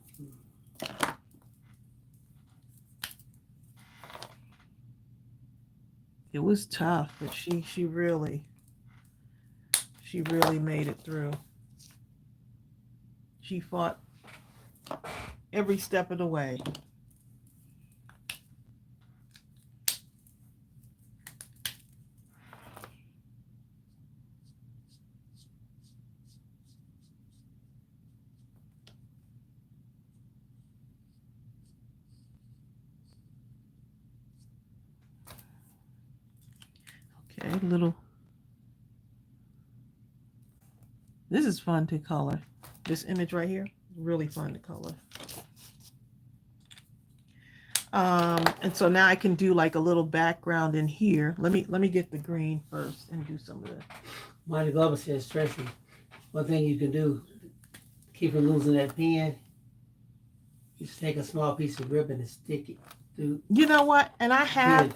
It was tough, but she really made it through. She fought every step of the way. Okay, this is fun to color. This image right here, really fun to color. And so now I can do like a little background in here. Let me get the green first and do some of the. Monty Glover says, Tracy, one thing you can do, keep from losing that pen, just take a small piece of ribbon and stick it through. You know what? And I have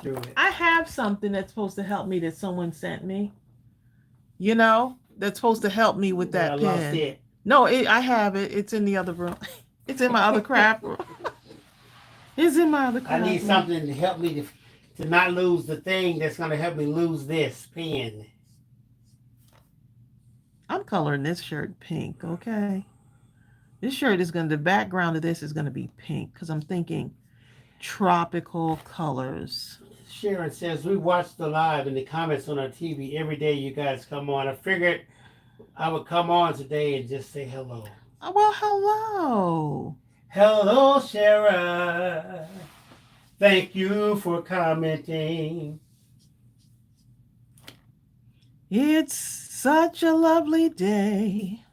something that's supposed to help me that someone sent me. That's supposed to help me with that pen. Lost it. No, I have it. It's in the other room. It's in my other craft room. It's in my other craft room. I need something to help me to not lose the thing that's going to help me lose this pen. I'm coloring this shirt pink, okay? This shirt the background of this is going to be pink because I'm thinking tropical colors. Sharon says, we watch the live in the comments on our TV every day you guys come on. I figured I would come on today and just say hello. Oh, well, hello. Hello, Sarah. Thank you for commenting. It's such a lovely day,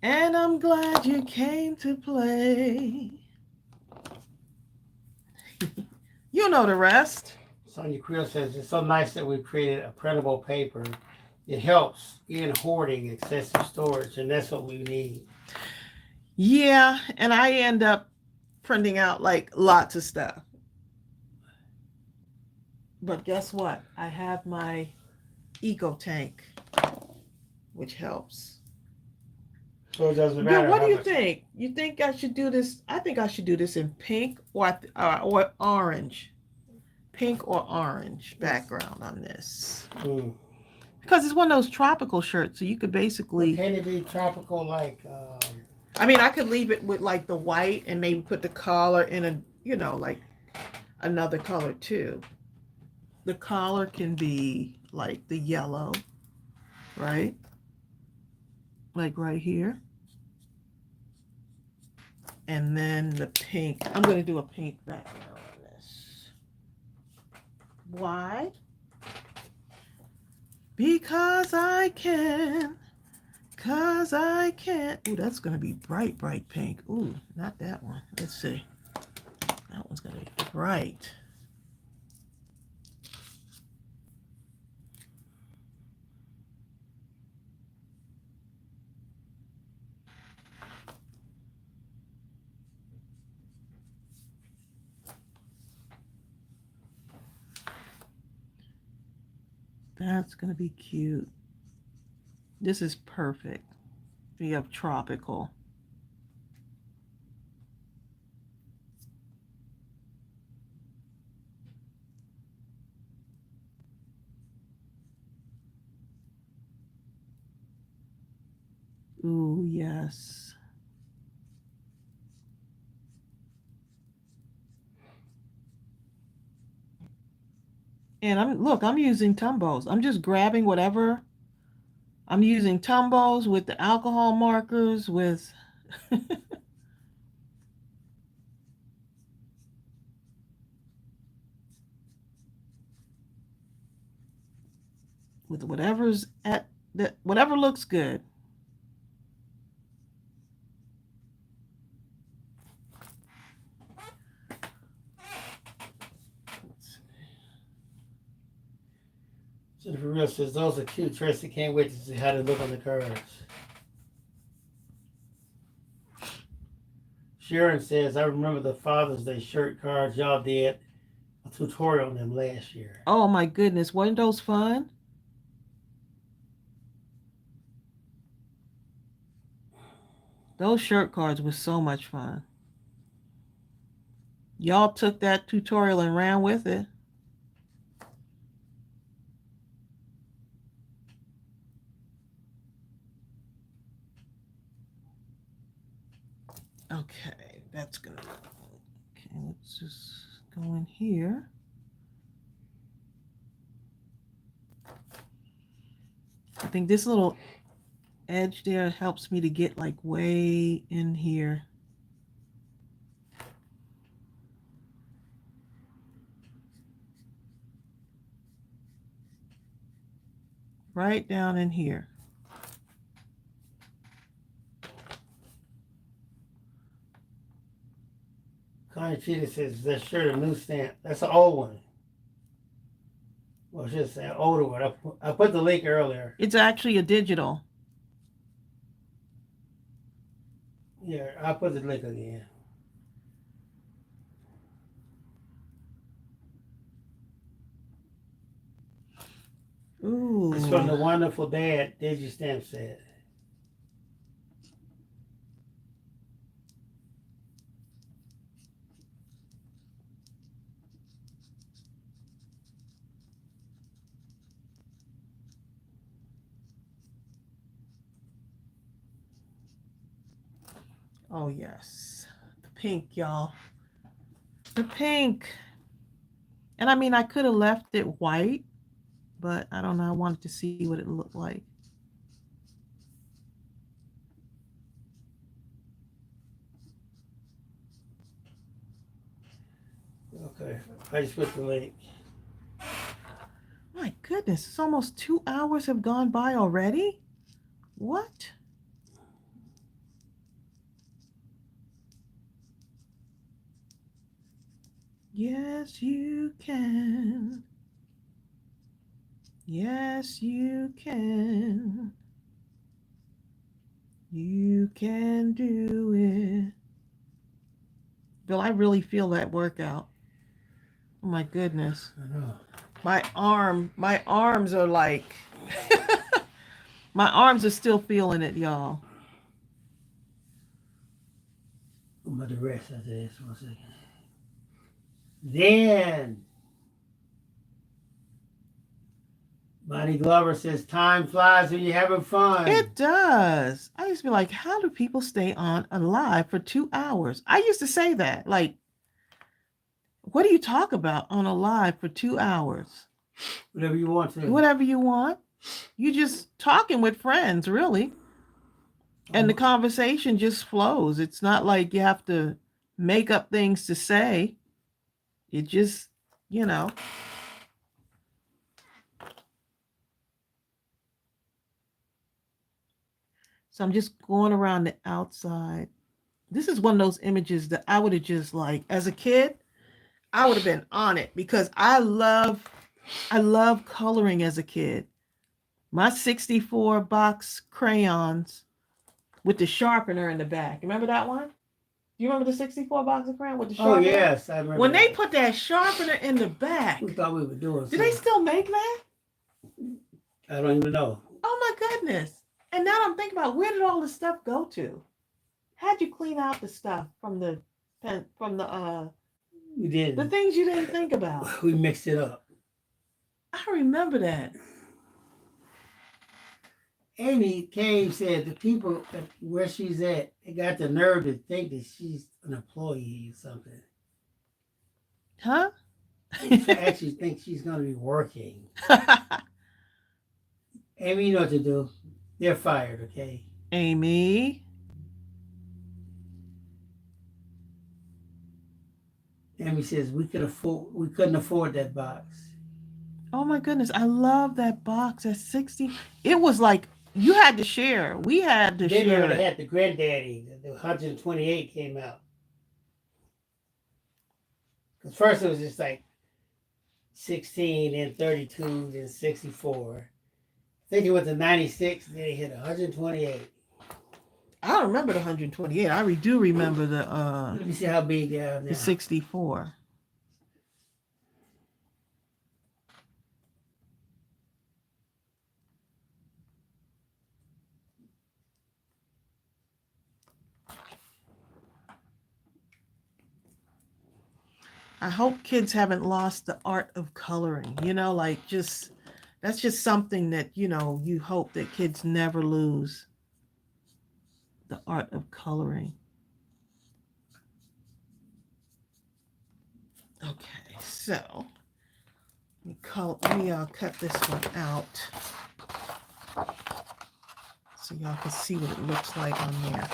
and I'm glad you came to play. You know the rest. Sonia Creel says it's so nice that we've created a printable paper. It helps in hoarding excessive storage, and that's what we need. Yeah, and I end up printing out like lots of stuff. But guess what? I have my eco tank, which helps. So it doesn't Bill, matter what how do you much. think? You think I should do this? I think I should do this in pink or orange. Pink or orange background on this. Because it's one of those tropical shirts, so you could basically. Can it be tropical like? I mean, I could leave it with like the white and maybe put the collar in a, like another color too. The collar can be like the yellow, right? Like right here. And then the pink. I'm going to do a pink background on this. Why? Because I can. Because I can. Ooh, that's going to be bright, bright pink. Ooh, not that one. Let's see. That one's going to be bright. That's going to be cute. This is perfect. We have tropical. Ooh, yes. And I'm using Tumbos. I'm just grabbing whatever. I'm using Tumbos with the alcohol markers with with whatever's at that whatever looks good. Jennifer Real says those are cute. Tracy can't wait to see how they look on the cards. Sharon says, I remember the Father's Day shirt cards y'all did a tutorial on them last year. Oh my goodness, weren't those fun? Those shirt cards were so much fun. Y'all took that tutorial and ran with it. Okay, that's gonna. Okay, let's just go in here. I think this little edge there helps me to get like way in here. Right down in here. Connie Cheetah says that shirt a new stamp. That's an old one. Well, I should say an older one. I put the link earlier. It's actually a digital. Yeah, I'll put the link again. Ooh. It's from the Wonderful Dad Digi-Stamp set. Oh yes. The pink, y'all. The pink. And I mean I could have left it white, but I don't know. I wanted to see what it looked like. Okay. I just put the link. My goodness, it's almost 2 hours have gone by already? What? Yes, you can. Yes, you can. You can do it. Bill, I really feel that workout. Oh my goodness. I know. My arms are like, my arms are still feeling it, y'all. I'm going to rest after this. 1 second. Then, Bonnie Glover says, time flies when you're having fun. It does. I used to be like, how do people stay on alive for 2 hours? I used to say that. Like, what do you talk about on alive for 2 hours? Whatever you want to. Whatever you want. You just talking with friends, really. And the conversation just flows. It's not like you have to make up things to say. It just, you know. So I'm just going around the outside. This is one of those images that I would have just like, as a kid, I would have been on it because I love coloring as a kid. My 64 box crayons with the sharpener in the back. Remember that one? You remember the 64 box of crayon with the sharpener? Oh, yes, I remember. When that. they put that sharpener in the back. We thought we were doing Do they still make that? I don't even know. Oh my goodness. And now I'm thinking about, where did all the stuff go to? How'd you clean out the stuff from the We did. the things you didn't think about? We mixed it up. I remember that. Amy Cave said the people where she's at, they got the nerve to think that she's an employee or something. Huh? They actually think she's going to be working. Amy, you know what to do. They're fired, okay? Amy. Amy says we couldn't afford that box. Oh my goodness, I love that box at 60. It was like you had to share. We had to Then share. they had the granddaddy. The 128 came out. Because first it was just like 16, then 32, then 64. I think it went to 96, then they hit 128. I don't remember the 128. I do remember the Let me see how big they are now. the 64. I hope kids haven't lost the art of coloring. You know, like that's just something that, you know, you hope that kids never lose the art of coloring. Okay, so let me cut this one out so y'all can see what it looks like on there.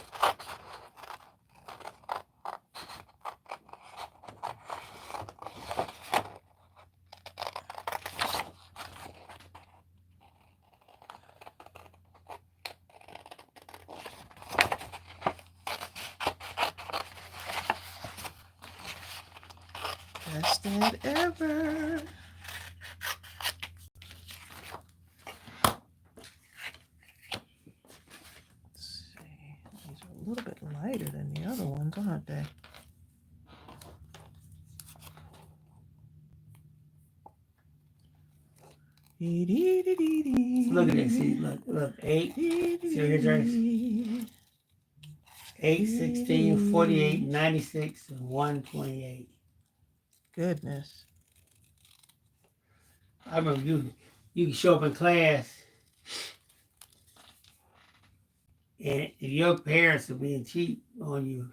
Best dad ever. Let's see. These are a little bit lighter than the other ones, aren't they? Look at this. See, look. 8. See here, Trace? 8, 16, 48, 96, and 128. Goodness. I remember you can show up in class, and if your parents are being cheap on you,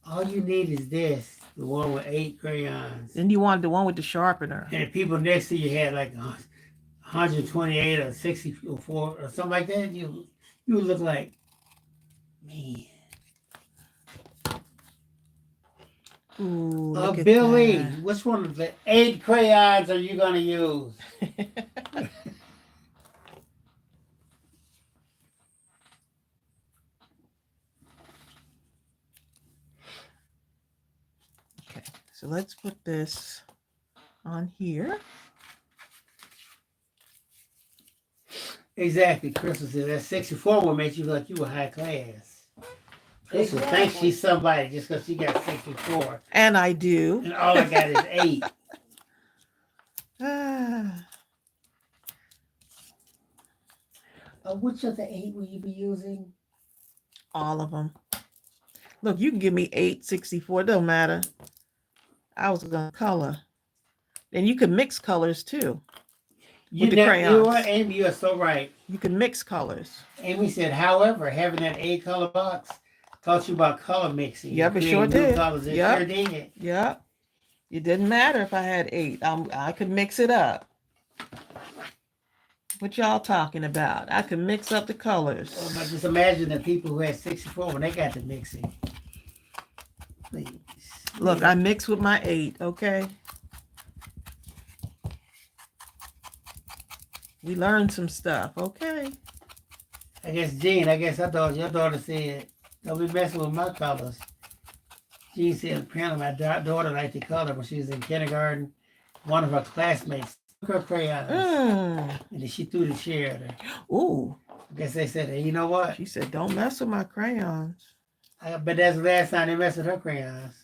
all you need is this, the one with 8 crayons. Then you wanted the one with the sharpener. And the people next to you had like 128 or 64 or something like that. You look like, man. Ooh, look at Billy, that. which one of the 8 crayons are you going to use? Okay, so let's put this on here. Exactly. Crystal said that 64 will make you look like you were high class. Crystal thinks she's somebody just because she got 64. And I do. And all I got is 8. Which of the 8 will you be using? All of them. Look, you can give me 8, 64. It don't matter. I was going to color. And you can mix colors too. You the know, crayons. you know what, Amy? You are so right. You can mix colors. Amy said, however, having that 8 color box taught you about color mixing. Yep, it sure did. Colors. It Yep. sure did. Yep. It didn't matter if I had 8. I could mix it up. What y'all talking about? I could mix up the colors. Oh, but just imagine the people who had 64 when they got the mixing. Please. Look, I mix with my 8, okay? We learned some stuff, okay? I guess, Jean, your daughter said, don't be messing with my colors. Jean said, apparently my daughter liked the color when she was in kindergarten. One of her classmates took her crayons. And then she threw the chair at her. Ooh. I guess they said, hey, you know what? She said, don't mess with my crayons. I bet that's the last time they messed with her crayons.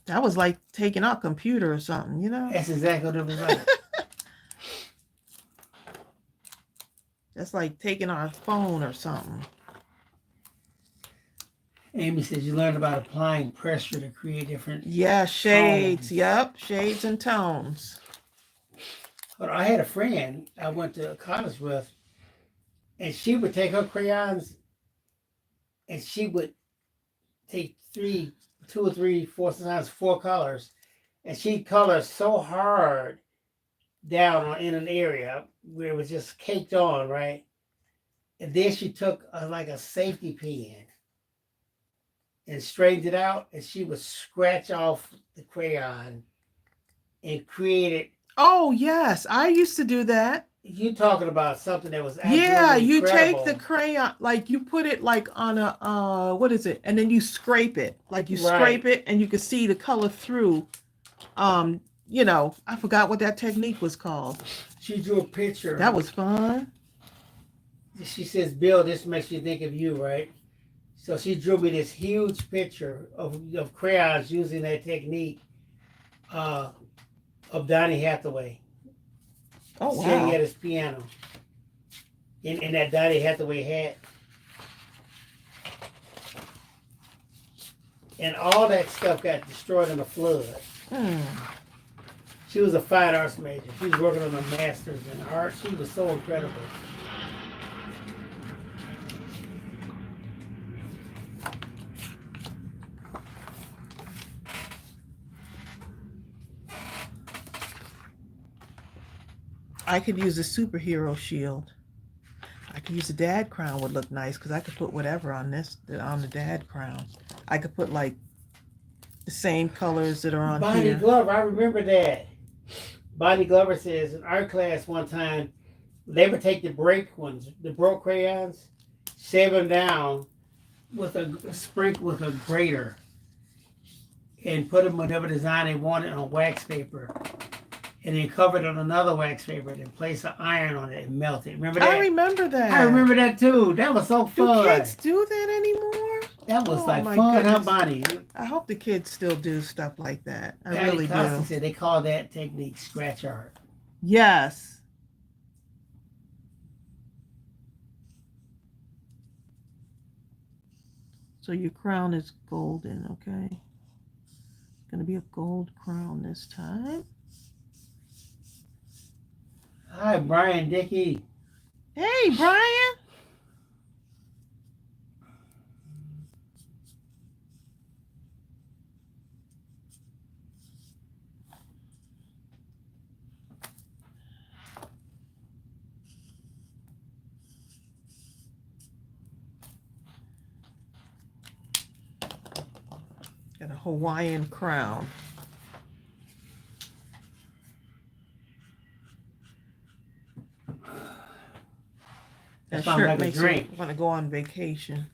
That was like taking out a computer or something, you know? That's exactly what it was like. That's like taking our phone or something. Amy says you learned about applying pressure to create different shades. tones. Yep, shades and tones. But I had a friend I went to college with, and she would take her crayons and she would take 2 or 3, 4, sometimes 4 colors, and she'd color so hard down in an area where it was just caked on, right? And then she took like a safety pin and straightened it out, and she would scratch off the crayon and create it. Oh, yes. I used to do that. You talking about something that was you incredible. Take the crayon, like you put it like on a, what is it? And then you scrape it. Like you scrape it and you can see the color through. You know, I forgot what that technique was called. She drew a picture. That was fun. She says, Bill, this makes you think of you, right? So she drew me this huge picture of crayons using that technique of Donny Hathaway. Oh, wow. Sitting at his piano in that Donny Hathaway hat. And all that stuff got destroyed in a flood. She was a fine arts major. She was working on a master's in art. She was so incredible. I could use a superhero shield. I could use a dad crown would look nice because I could put whatever on the dad crown. I could put like the same colors that are on here. Bonnie Glover, I remember that. Bonnie Glover says in art class one time, they would take the broke crayons, shave them down with a sprinkle with a grater, and put them whatever design they wanted on wax paper, and then cover it on another wax paper, and then place an iron on it and melt it. Remember that? I remember that. I remember that too. That was so fun. Do kids do that anymore? That was like my fun, goodness. huh, Bonnie? I hope the kids still do stuff like that. I Patty really Costa do. said they call that technique scratch art. Yes. So your crown is golden, okay? It's going to be a gold crown this time. Hi, Brian Dickey. Hey, Brian. Got a Hawaiian crown. That sounds shirt like a makes drink. you want to go on vacation.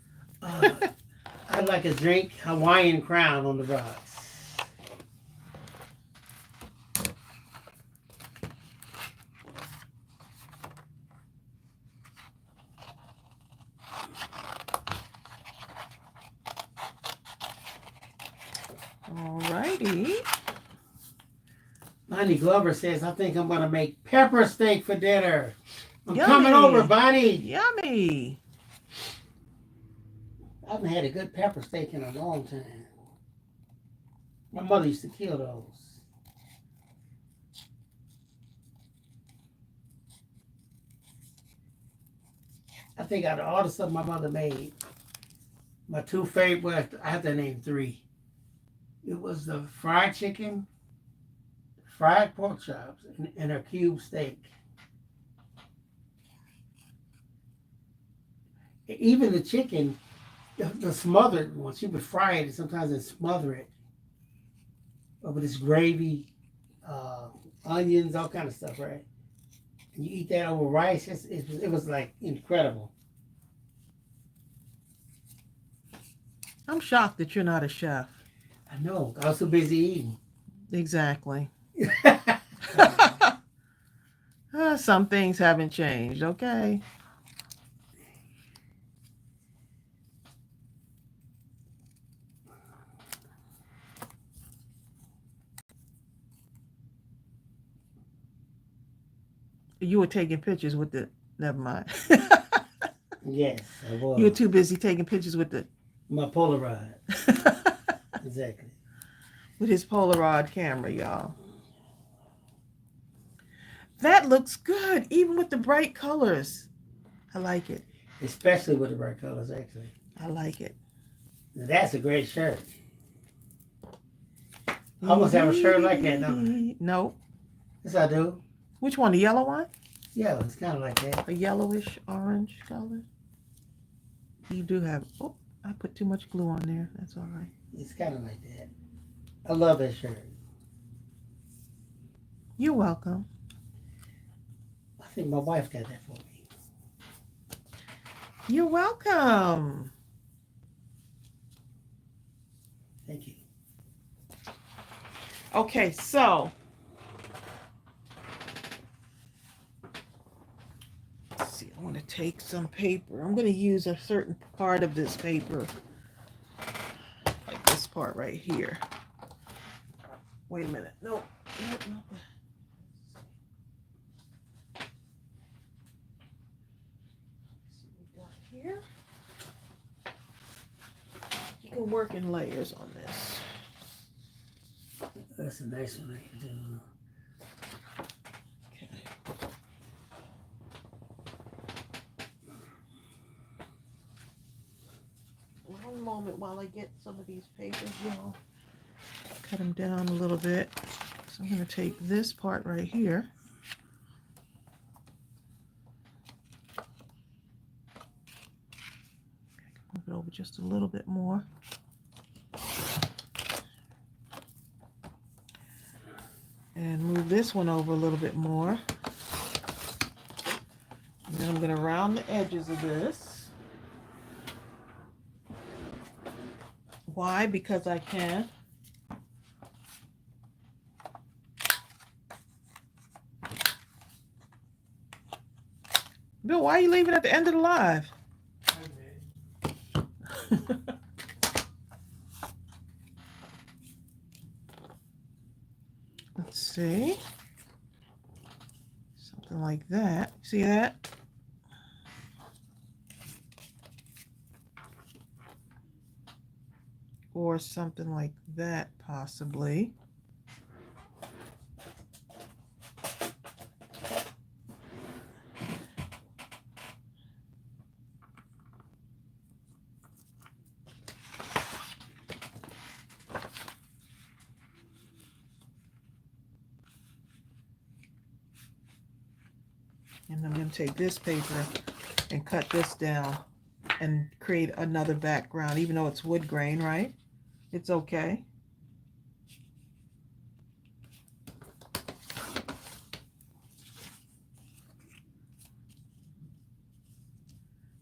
I'd like a drink Hawaiian crown on the rocks. Alrighty. Bonnie Glover says, I think I'm going to make pepper steak for dinner. I'm Yummy. coming over, Bonnie. Yummy. I haven't had a good pepper steak in a long time. My mother used to kill those. I think out of all the stuff my mother made, my two favorite, well, I have to name three. It was the fried chicken, fried pork chops, and a cube steak. Even the chicken, the smothered one, she would fry it and sometimes and smother it over this gravy, onions, all kind of stuff, right? And you eat that over rice. It was like incredible. I'm shocked that you're not a chef. I know. I was so busy eating. Exactly. Some things haven't changed, okay? You were taking pictures with the... Never mind. Yes, I was. You were too busy taking pictures with the... My Polaroid. Exactly. With his Polaroid camera, y'all. That looks good, even with the bright colors. I like it. Especially with the bright colors, actually. I like it. Now, that's a great shirt. I almost have a shirt like that, don't I? No. Yes, I do. Which one? The yellow one? Yeah, it's kind of like that. A yellowish orange color? You do have... Oh, I put too much glue on there. That's all right. It's kind of like that. I love that shirt. You're welcome. I think my wife got that for me. You're welcome. Thank you. Okay, so... Let's see, I want to take some paper. I'm going to use a certain part of this paper. Like this part right here. Wait a minute. No. Here. You can work in layers on this. That's a nice one I can do. Okay. One moment while I get some of these papers, y'all. Cut them down a little bit. So I'm going to take this part right here. Move it over just a little bit more. And move this one over a little bit more. And then I'm going to round the edges of this. Why? Because I can. Bill, why are you leaving at the end of the live? Let's see. Something like that. See that? Or something like that, possibly. And I'm going to take this paper and cut this down and create another background, even though it's wood grain, right? It's okay.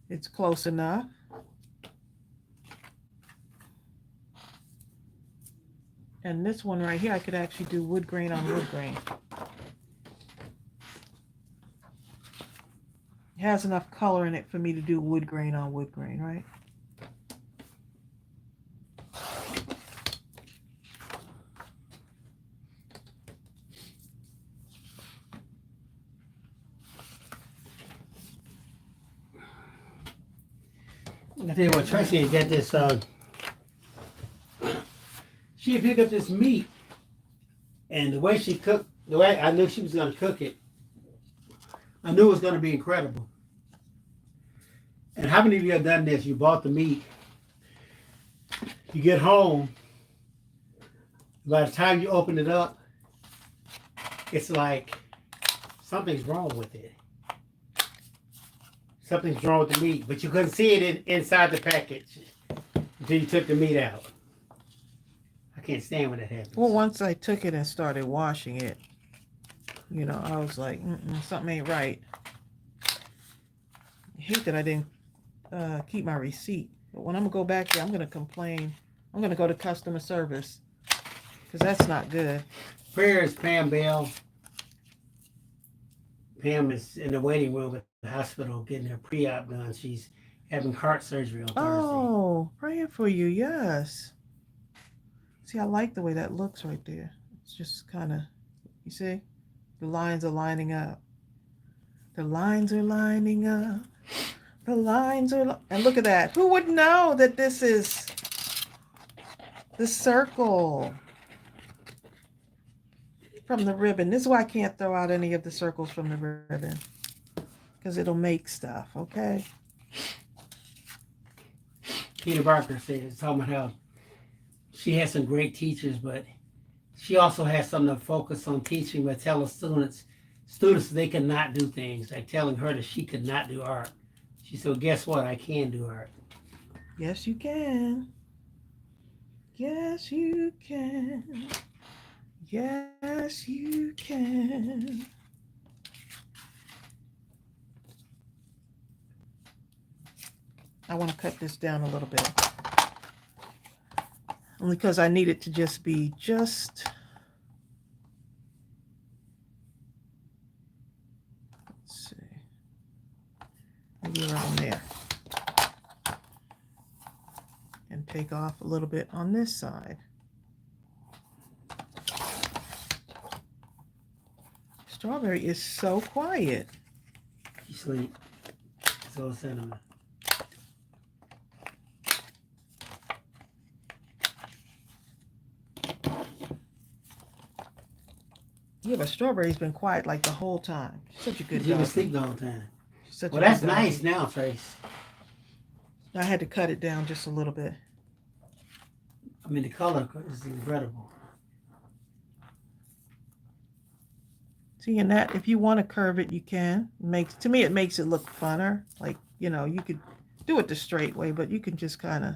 It's close enough. And this one right here, I could actually do wood grain on wood grain. It has enough color in it for me to do wood grain on wood grain, right? I tell you what, Tracey had got this. She had picked up this meat, and the way she cooked, the way I knew she was going to cook it, I knew it was going to be incredible. And how many of you have done this? You bought the meat, you get home, by the time you open it up, it's like something's wrong with it. Something's wrong with the meat, but you couldn't see it inside the package until you took the meat out. I can't stand when that happens. Well, once I took it and started washing it, you know, I was like, something ain't right. I hate that I didn't keep my receipt. But when I'm going to go back there, I'm going to complain. I'm going to go to customer service because that's not good. Prayer is Pam Bell. Pam is in the waiting room at the hospital getting her pre-op done. She's having heart surgery on Thursday. Oh, praying for you, yes. See, I like the way that looks right there. It's just kind of, you see? The lines are lining up. The lines are lining up. The lines are, and look at that. Who would know that this is the circle from the ribbon? This is why I can't throw out any of the circles from the ribbon, because it'll make stuff, okay? Peter Barker says, talking about how she has some great teachers, but she also has something to focus on teaching by telling students they cannot do things, like telling her that she could not do art. She said, well, guess what? I can do art. Yes, you can. Yes, you can. Yes, you can. I want to cut this down a little bit. Only because I need it to just be just... Let's see. Maybe around there. And take off a little bit on this side. Strawberry is so quiet. She sleep. So sentiment. Yeah, but Strawberry's been quiet like the whole time. She's such a good She was dog. asleep the whole time. Well, Well, that's nice now, Trace. I had to cut it down just a little bit. I mean, the color is incredible. See, and that, if you want to curve it, you can. To me, it makes it look funner. Like, you know, you could do it the straight way, but you can just kind of,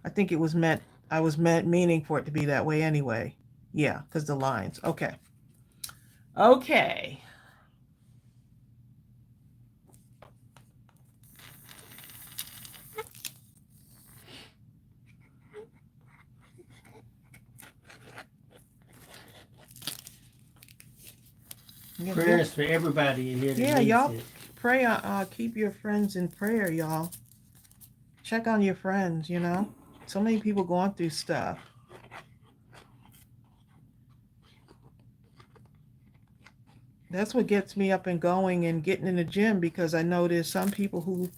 I think it was meant, meaning for it to be that way anyway. Yeah, because the lines. Okay. Okay. Prayers for everybody in here. Yeah, y'all pray. Keep your friends in prayer, y'all. Check on your friends, you know. So many people going through stuff. That's what gets me up and going and getting in the gym, because I know there's some people who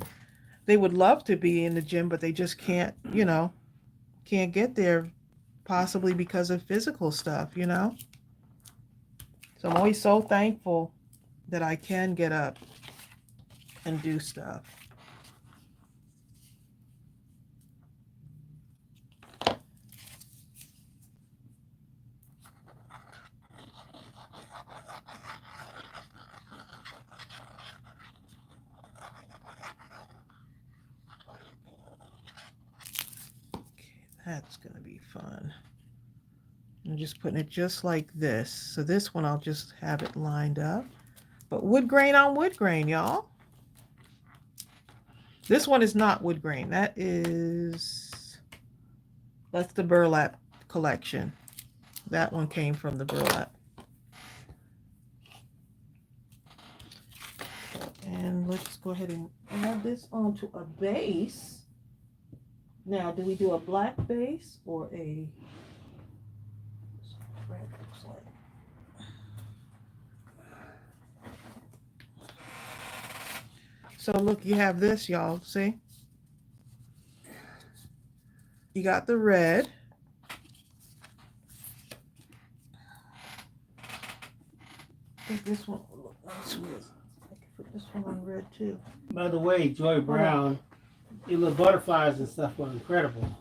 they would love to be in the gym, but they just can't, you know, can't get there, possibly because of physical stuff, you know. So I'm always so thankful that I can get up and do stuff. That's going to be fun. I'm just putting it just like this. So this one, I'll just have it lined up. But wood grain on wood grain, y'all. This one is not wood grain. That's the burlap collection. That one came from the burlap. And let's go ahead and add this onto a base. Now, do we do a black base or a red? Looks like. So look, you have this, y'all. See? You got the red. I think this one will look nice with. I can put this one on red too. By the way, Joy Brown, your little butterflies and stuff were incredible.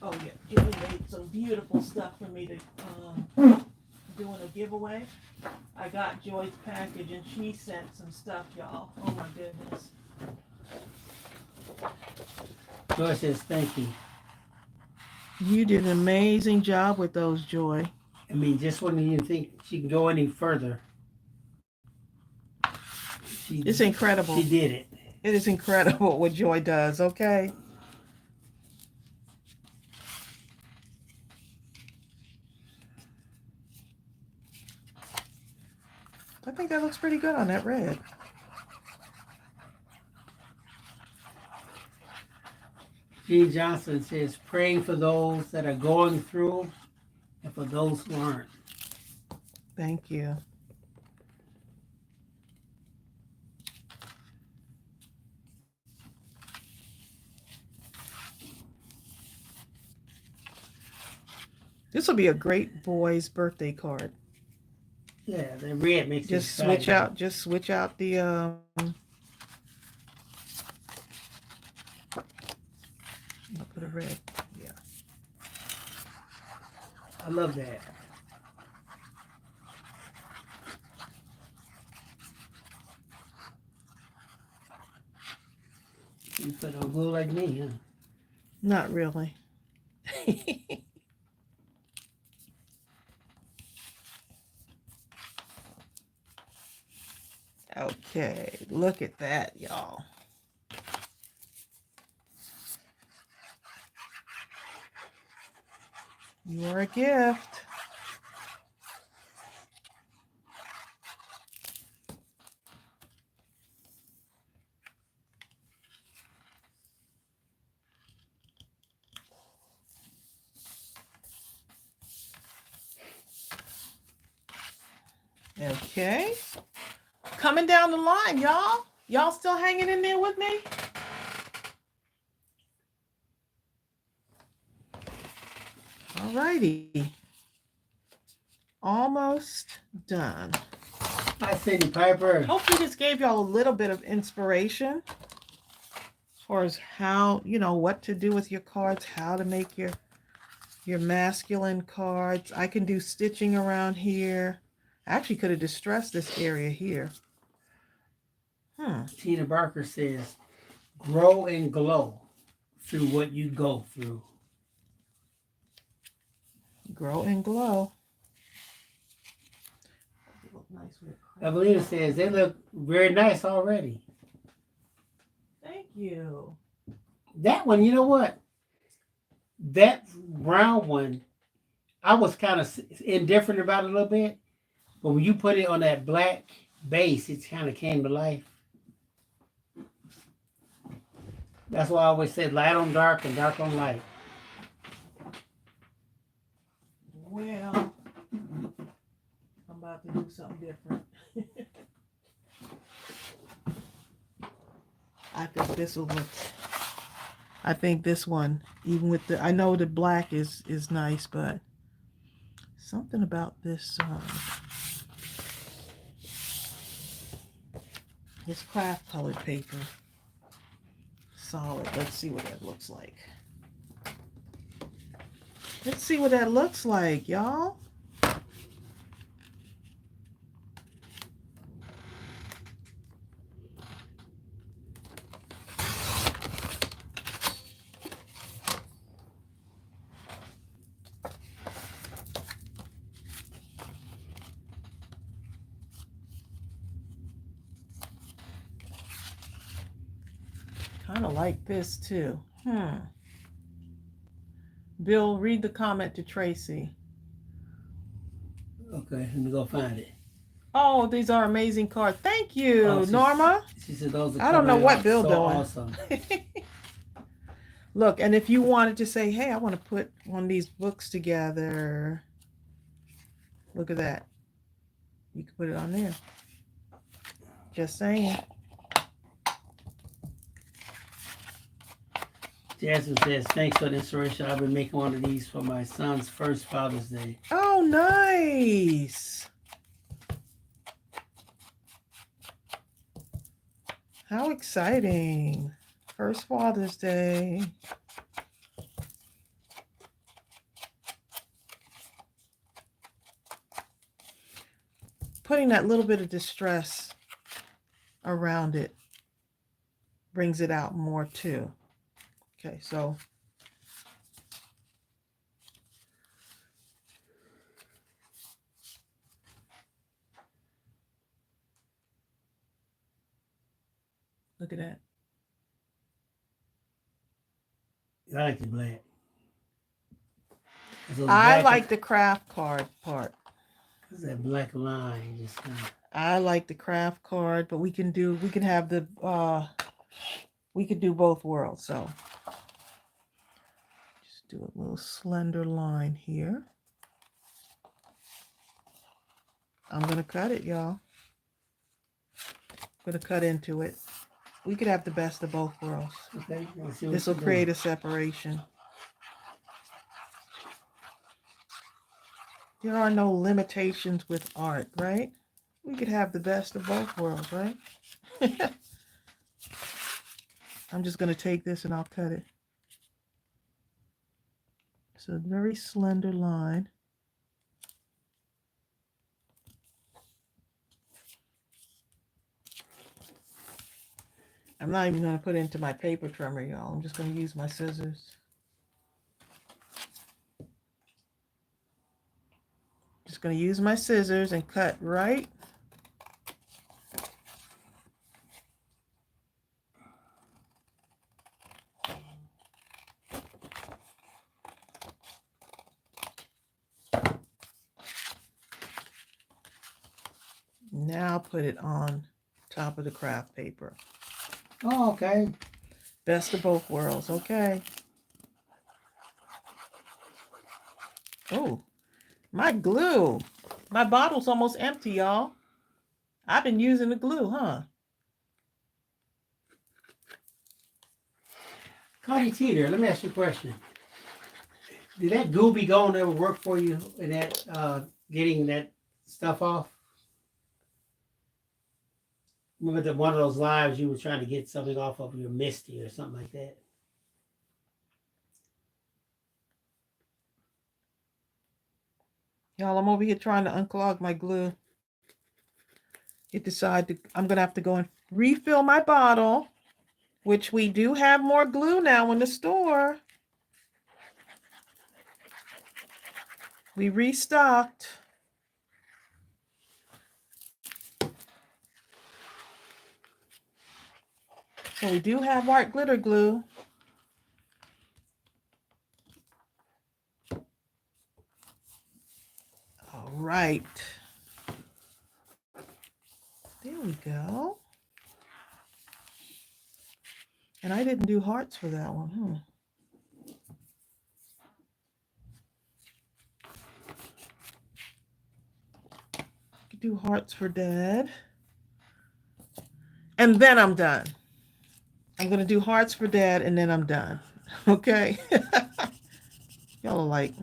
Oh yeah, Joy made some beautiful stuff for me to doing a giveaway. I got Joy's package and she sent some stuff, y'all. Oh my goodness. Joy says thank you. You did an amazing job with those, Joy. I mean, just when you think she can go any further, It's incredible. She did it. It is incredible what Joy does, okay? I think that looks pretty good on that red. Gene Johnson says, praying for those that are going through and for those who aren't. Thank you. This will be a great boy's birthday card. Yeah, the red makes it Just switch out the I'll put a red. Yeah. I love that. You put on glue like me, huh? Not really. Okay, look at that, y'all. You're a gift. Okay. Coming down the line, y'all. Y'all still hanging in there with me? All righty. Almost done. Hi, Cindy Piper. Hopefully this gave y'all a little bit of inspiration as far as how, what to do with your cards, how to make your masculine cards. I can do stitching around here. I actually could have distressed this area here. Tina Barker says, grow and glow through what you go through. Grow and glow. Evelina says, they look very nice already. Thank you. That one, you know what? That brown one, I was kind of indifferent about it a little bit. But when you put it on that black base, it kind of came to life. That's why I always said light on dark and dark on light. Well, I'm about to do something different. I think this will look. I think this one, even with I know the black is nice, but something about this this craft colored paper. Solid. Let's see what that looks like. Let's see what that looks like, y'all. kind of like this too. Bill, read the comment to Tracy. Okay, let me go find it. Oh, these are amazing cards. Thank you, Norma. She said those are I don't know coming what out Bill so doing. awesome. Look, and if you wanted to say, hey, I want to put one of these books together, look at that. You can put it on there. Just saying. Jasmine says, thanks for the inspiration. I've been making one of these for my son's first Father's Day. Oh, nice. How exciting. First Father's Day. Putting that little bit of distress around it brings it out more too. Okay, so look at that. I like the black. I like the craft card part. There's that black line just kind of. I like the craft card, but we can have the we could do both worlds. So just do a little slender line here. I'm gonna cut it, y'all. I'm gonna cut into it. We could have the best of both worlds. Okay, this will create a separation. There are no limitations with art, right? We could have the best of both worlds, right? I'm just going to take this and I'll cut it. So a very slender line. I'm not even going to put it into my paper trimmer, y'all. I'm just going to use my scissors. Just going to use my scissors and cut right. Now put it on top of the craft paper. Oh, okay. Best of both worlds, okay. Oh, my glue. My bottle's almost empty, y'all. I've been using the glue, huh? Connie Teeter, let me ask you a question. Did that glue be gone ever work for you in that getting that stuff off? Remember that one of those lives you were trying to get something off of your Misty or something like that? Y'all, I'm over here trying to unclog my glue. I'm going to have to go and refill my bottle, which we do have more glue now in the store. We restocked. So we do have art glitter glue. All right. There we go. And I didn't do hearts for that one, do hearts for Dad. And then I'm done. I'm going to do hearts for Dad and then I'm done. Okay? Y'all are like,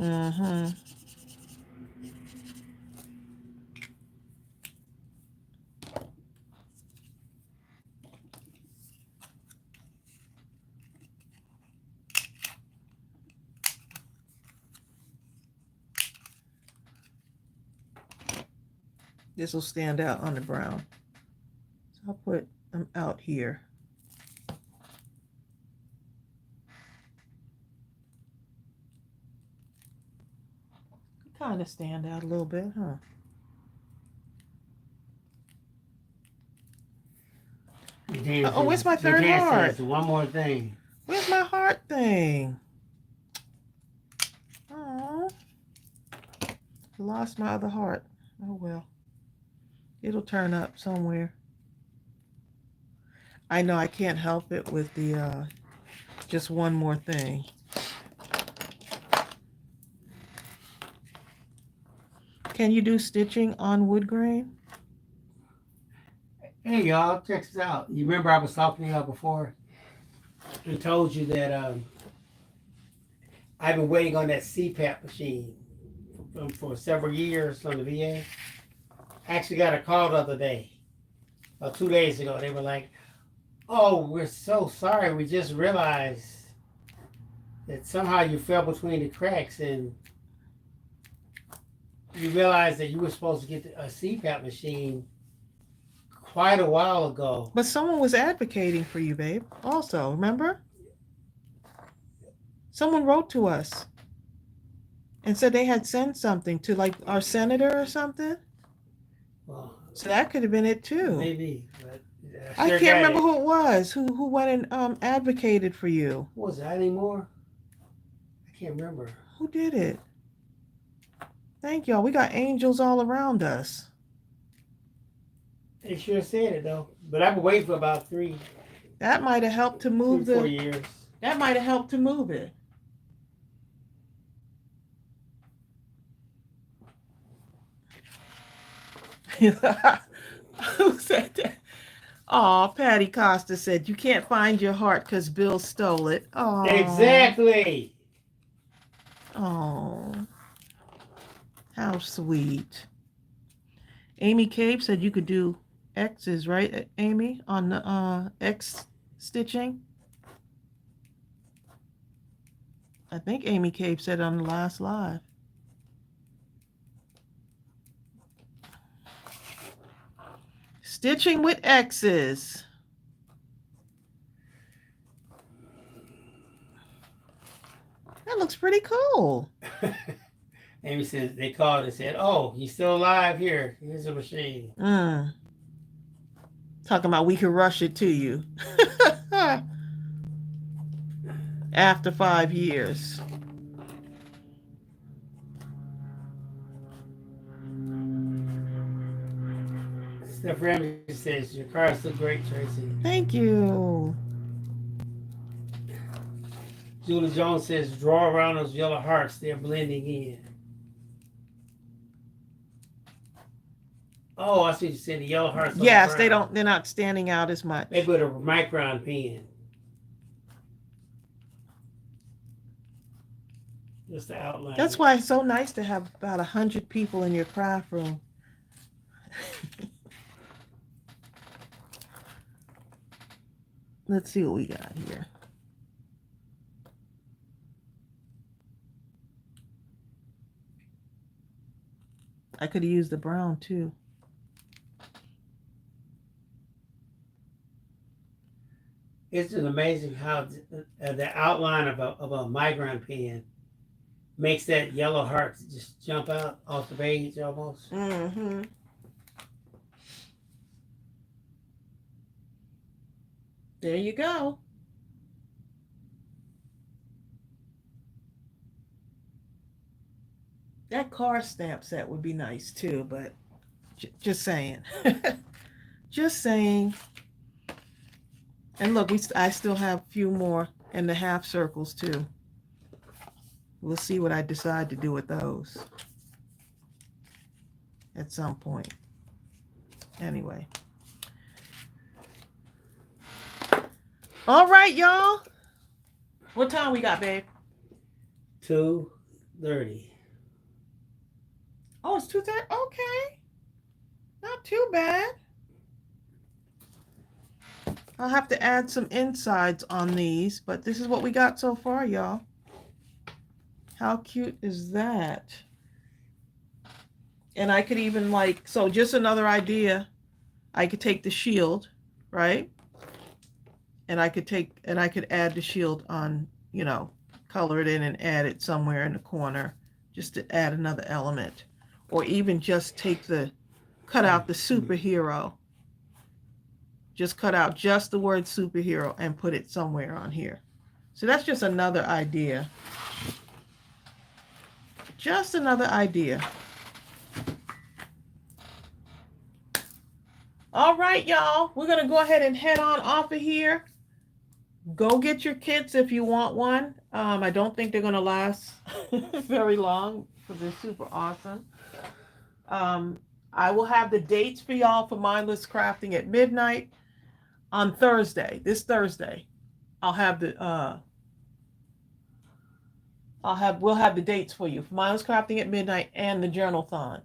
This will stand out on the brown. So I'll put them out here. Kind of stand out a little bit, huh? Oh, where's my third Dan heart? says one more thing. Where's my heart thing? Oh, lost my other heart. Oh well, it'll turn up somewhere. I know I can't help it with the just one more thing. Can you do stitching on wood grain? Hey y'all, check this out. You remember I was talking to y'all before and told you that I've been waiting on that CPAP machine for several years from the VA. I actually got a call the other day, 2 days ago. They were like, "Oh, we're so sorry. We just realized that somehow you fell between the cracks and you realized that you were supposed to get a CPAP machine quite a while ago." But someone was advocating for you, babe. Also, remember? Someone wrote to us and said they had sent something to like our senator or something. Well, So that could have been it too. maybe, but I can't remember who it was who went and advocated for you. What was that anymore? I can't remember. Who did it? Thank y'all. We got angels all around us. They sure said it though. But I've been waiting for about three. That might have helped to move 4 years. That might have helped to move it. Who said that? Oh, Patty Costa said you can't find your heart because Bill stole it. Oh, Exactly. Oh, how sweet. Amy Cape said you could do X's, right, Amy, on the X stitching? I think Amy Cape said on the last live. Stitching with X's. That looks pretty cool. Amy says they called and said, "Oh, he's still alive here. Here's a machine." Talking about we can rush it to you. After 5 years. Steph Ramsey says, "Your car's look great, Tracy." Thank you. Julie Jones says, "Draw around those yellow hearts. They're blending in." Oh, I see what you said. The yellow hearts. Yes, they're not standing out as much. They put a micron pen. Just the outline. That's why it's so nice to have about 100 people in your craft room. Let's see what we got here. I could have used the brown too. It's just amazing how the outline of a micron pen makes that yellow heart just jump out off the page almost. Mm-hmm. There you go. That car stamp set would be nice too, but just saying. Just saying. And look, I still have a few more in the half circles too. We'll see what I decide to do with those at some point. Anyway. All right, y'all. What time we got, babe? 2:30. Oh, it's 2:30. Okay. Not too bad. I'll have to add some insides on these, but this is what we got so far, y'all. How cute is that? And I could even so just another idea. I could take the shield, right? And I could add the shield on, color it in and add it somewhere in the corner just to add another element. Or even just cut out the superhero Just cut out just the word superhero and put it somewhere on here. So that's just another idea. Just another idea. All right, y'all. We're going to go ahead and head on off of here. Go get your kits if you want one. I don't think they're going to last very long because they're super awesome. I will have the dates for y'all for Mindless Crafting at midnight on Thursday. This Thursday, we'll have the dates for you for Mindless Crafting at midnight and the Journal-thon.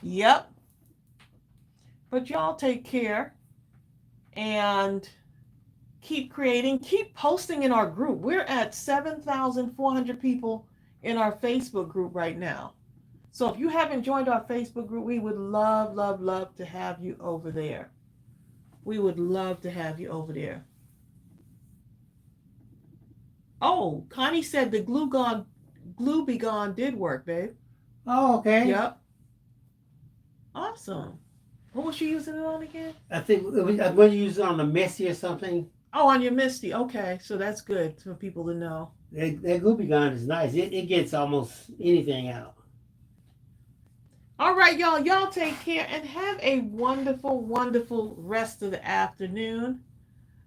Yep. But y'all take care and keep creating, keep posting in our group. We're at 7,400 people in our Facebook group right now. So if you haven't joined our Facebook group, we would love, love, love to have you over there. We would love to have you over there. Oh, Connie said the glue be gone did work, babe. Oh, okay. Yep. Awesome. What was she using it on again? I think I'm going to use it on the Messy or something. Oh, on your Misty. Okay, so that's good for people to know. That Goopy Gun is nice. It gets almost anything out. All right, y'all. Y'all take care and have a wonderful, wonderful rest of the afternoon.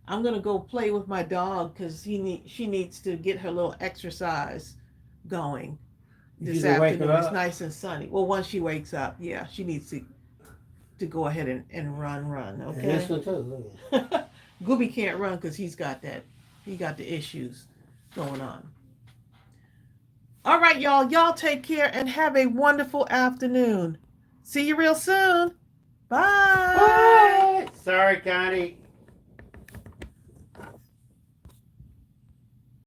I'm going to go play with my dog because she needs to get her little exercise going this afternoon. It's nice and sunny. Well, once she wakes up, yeah, she needs to go ahead and run. Okay. And this one too. Gooby can't run because he got the issues going on. All right, y'all. Y'all take care and have a wonderful afternoon. See you real soon. Bye. Bye. Sorry, Connie.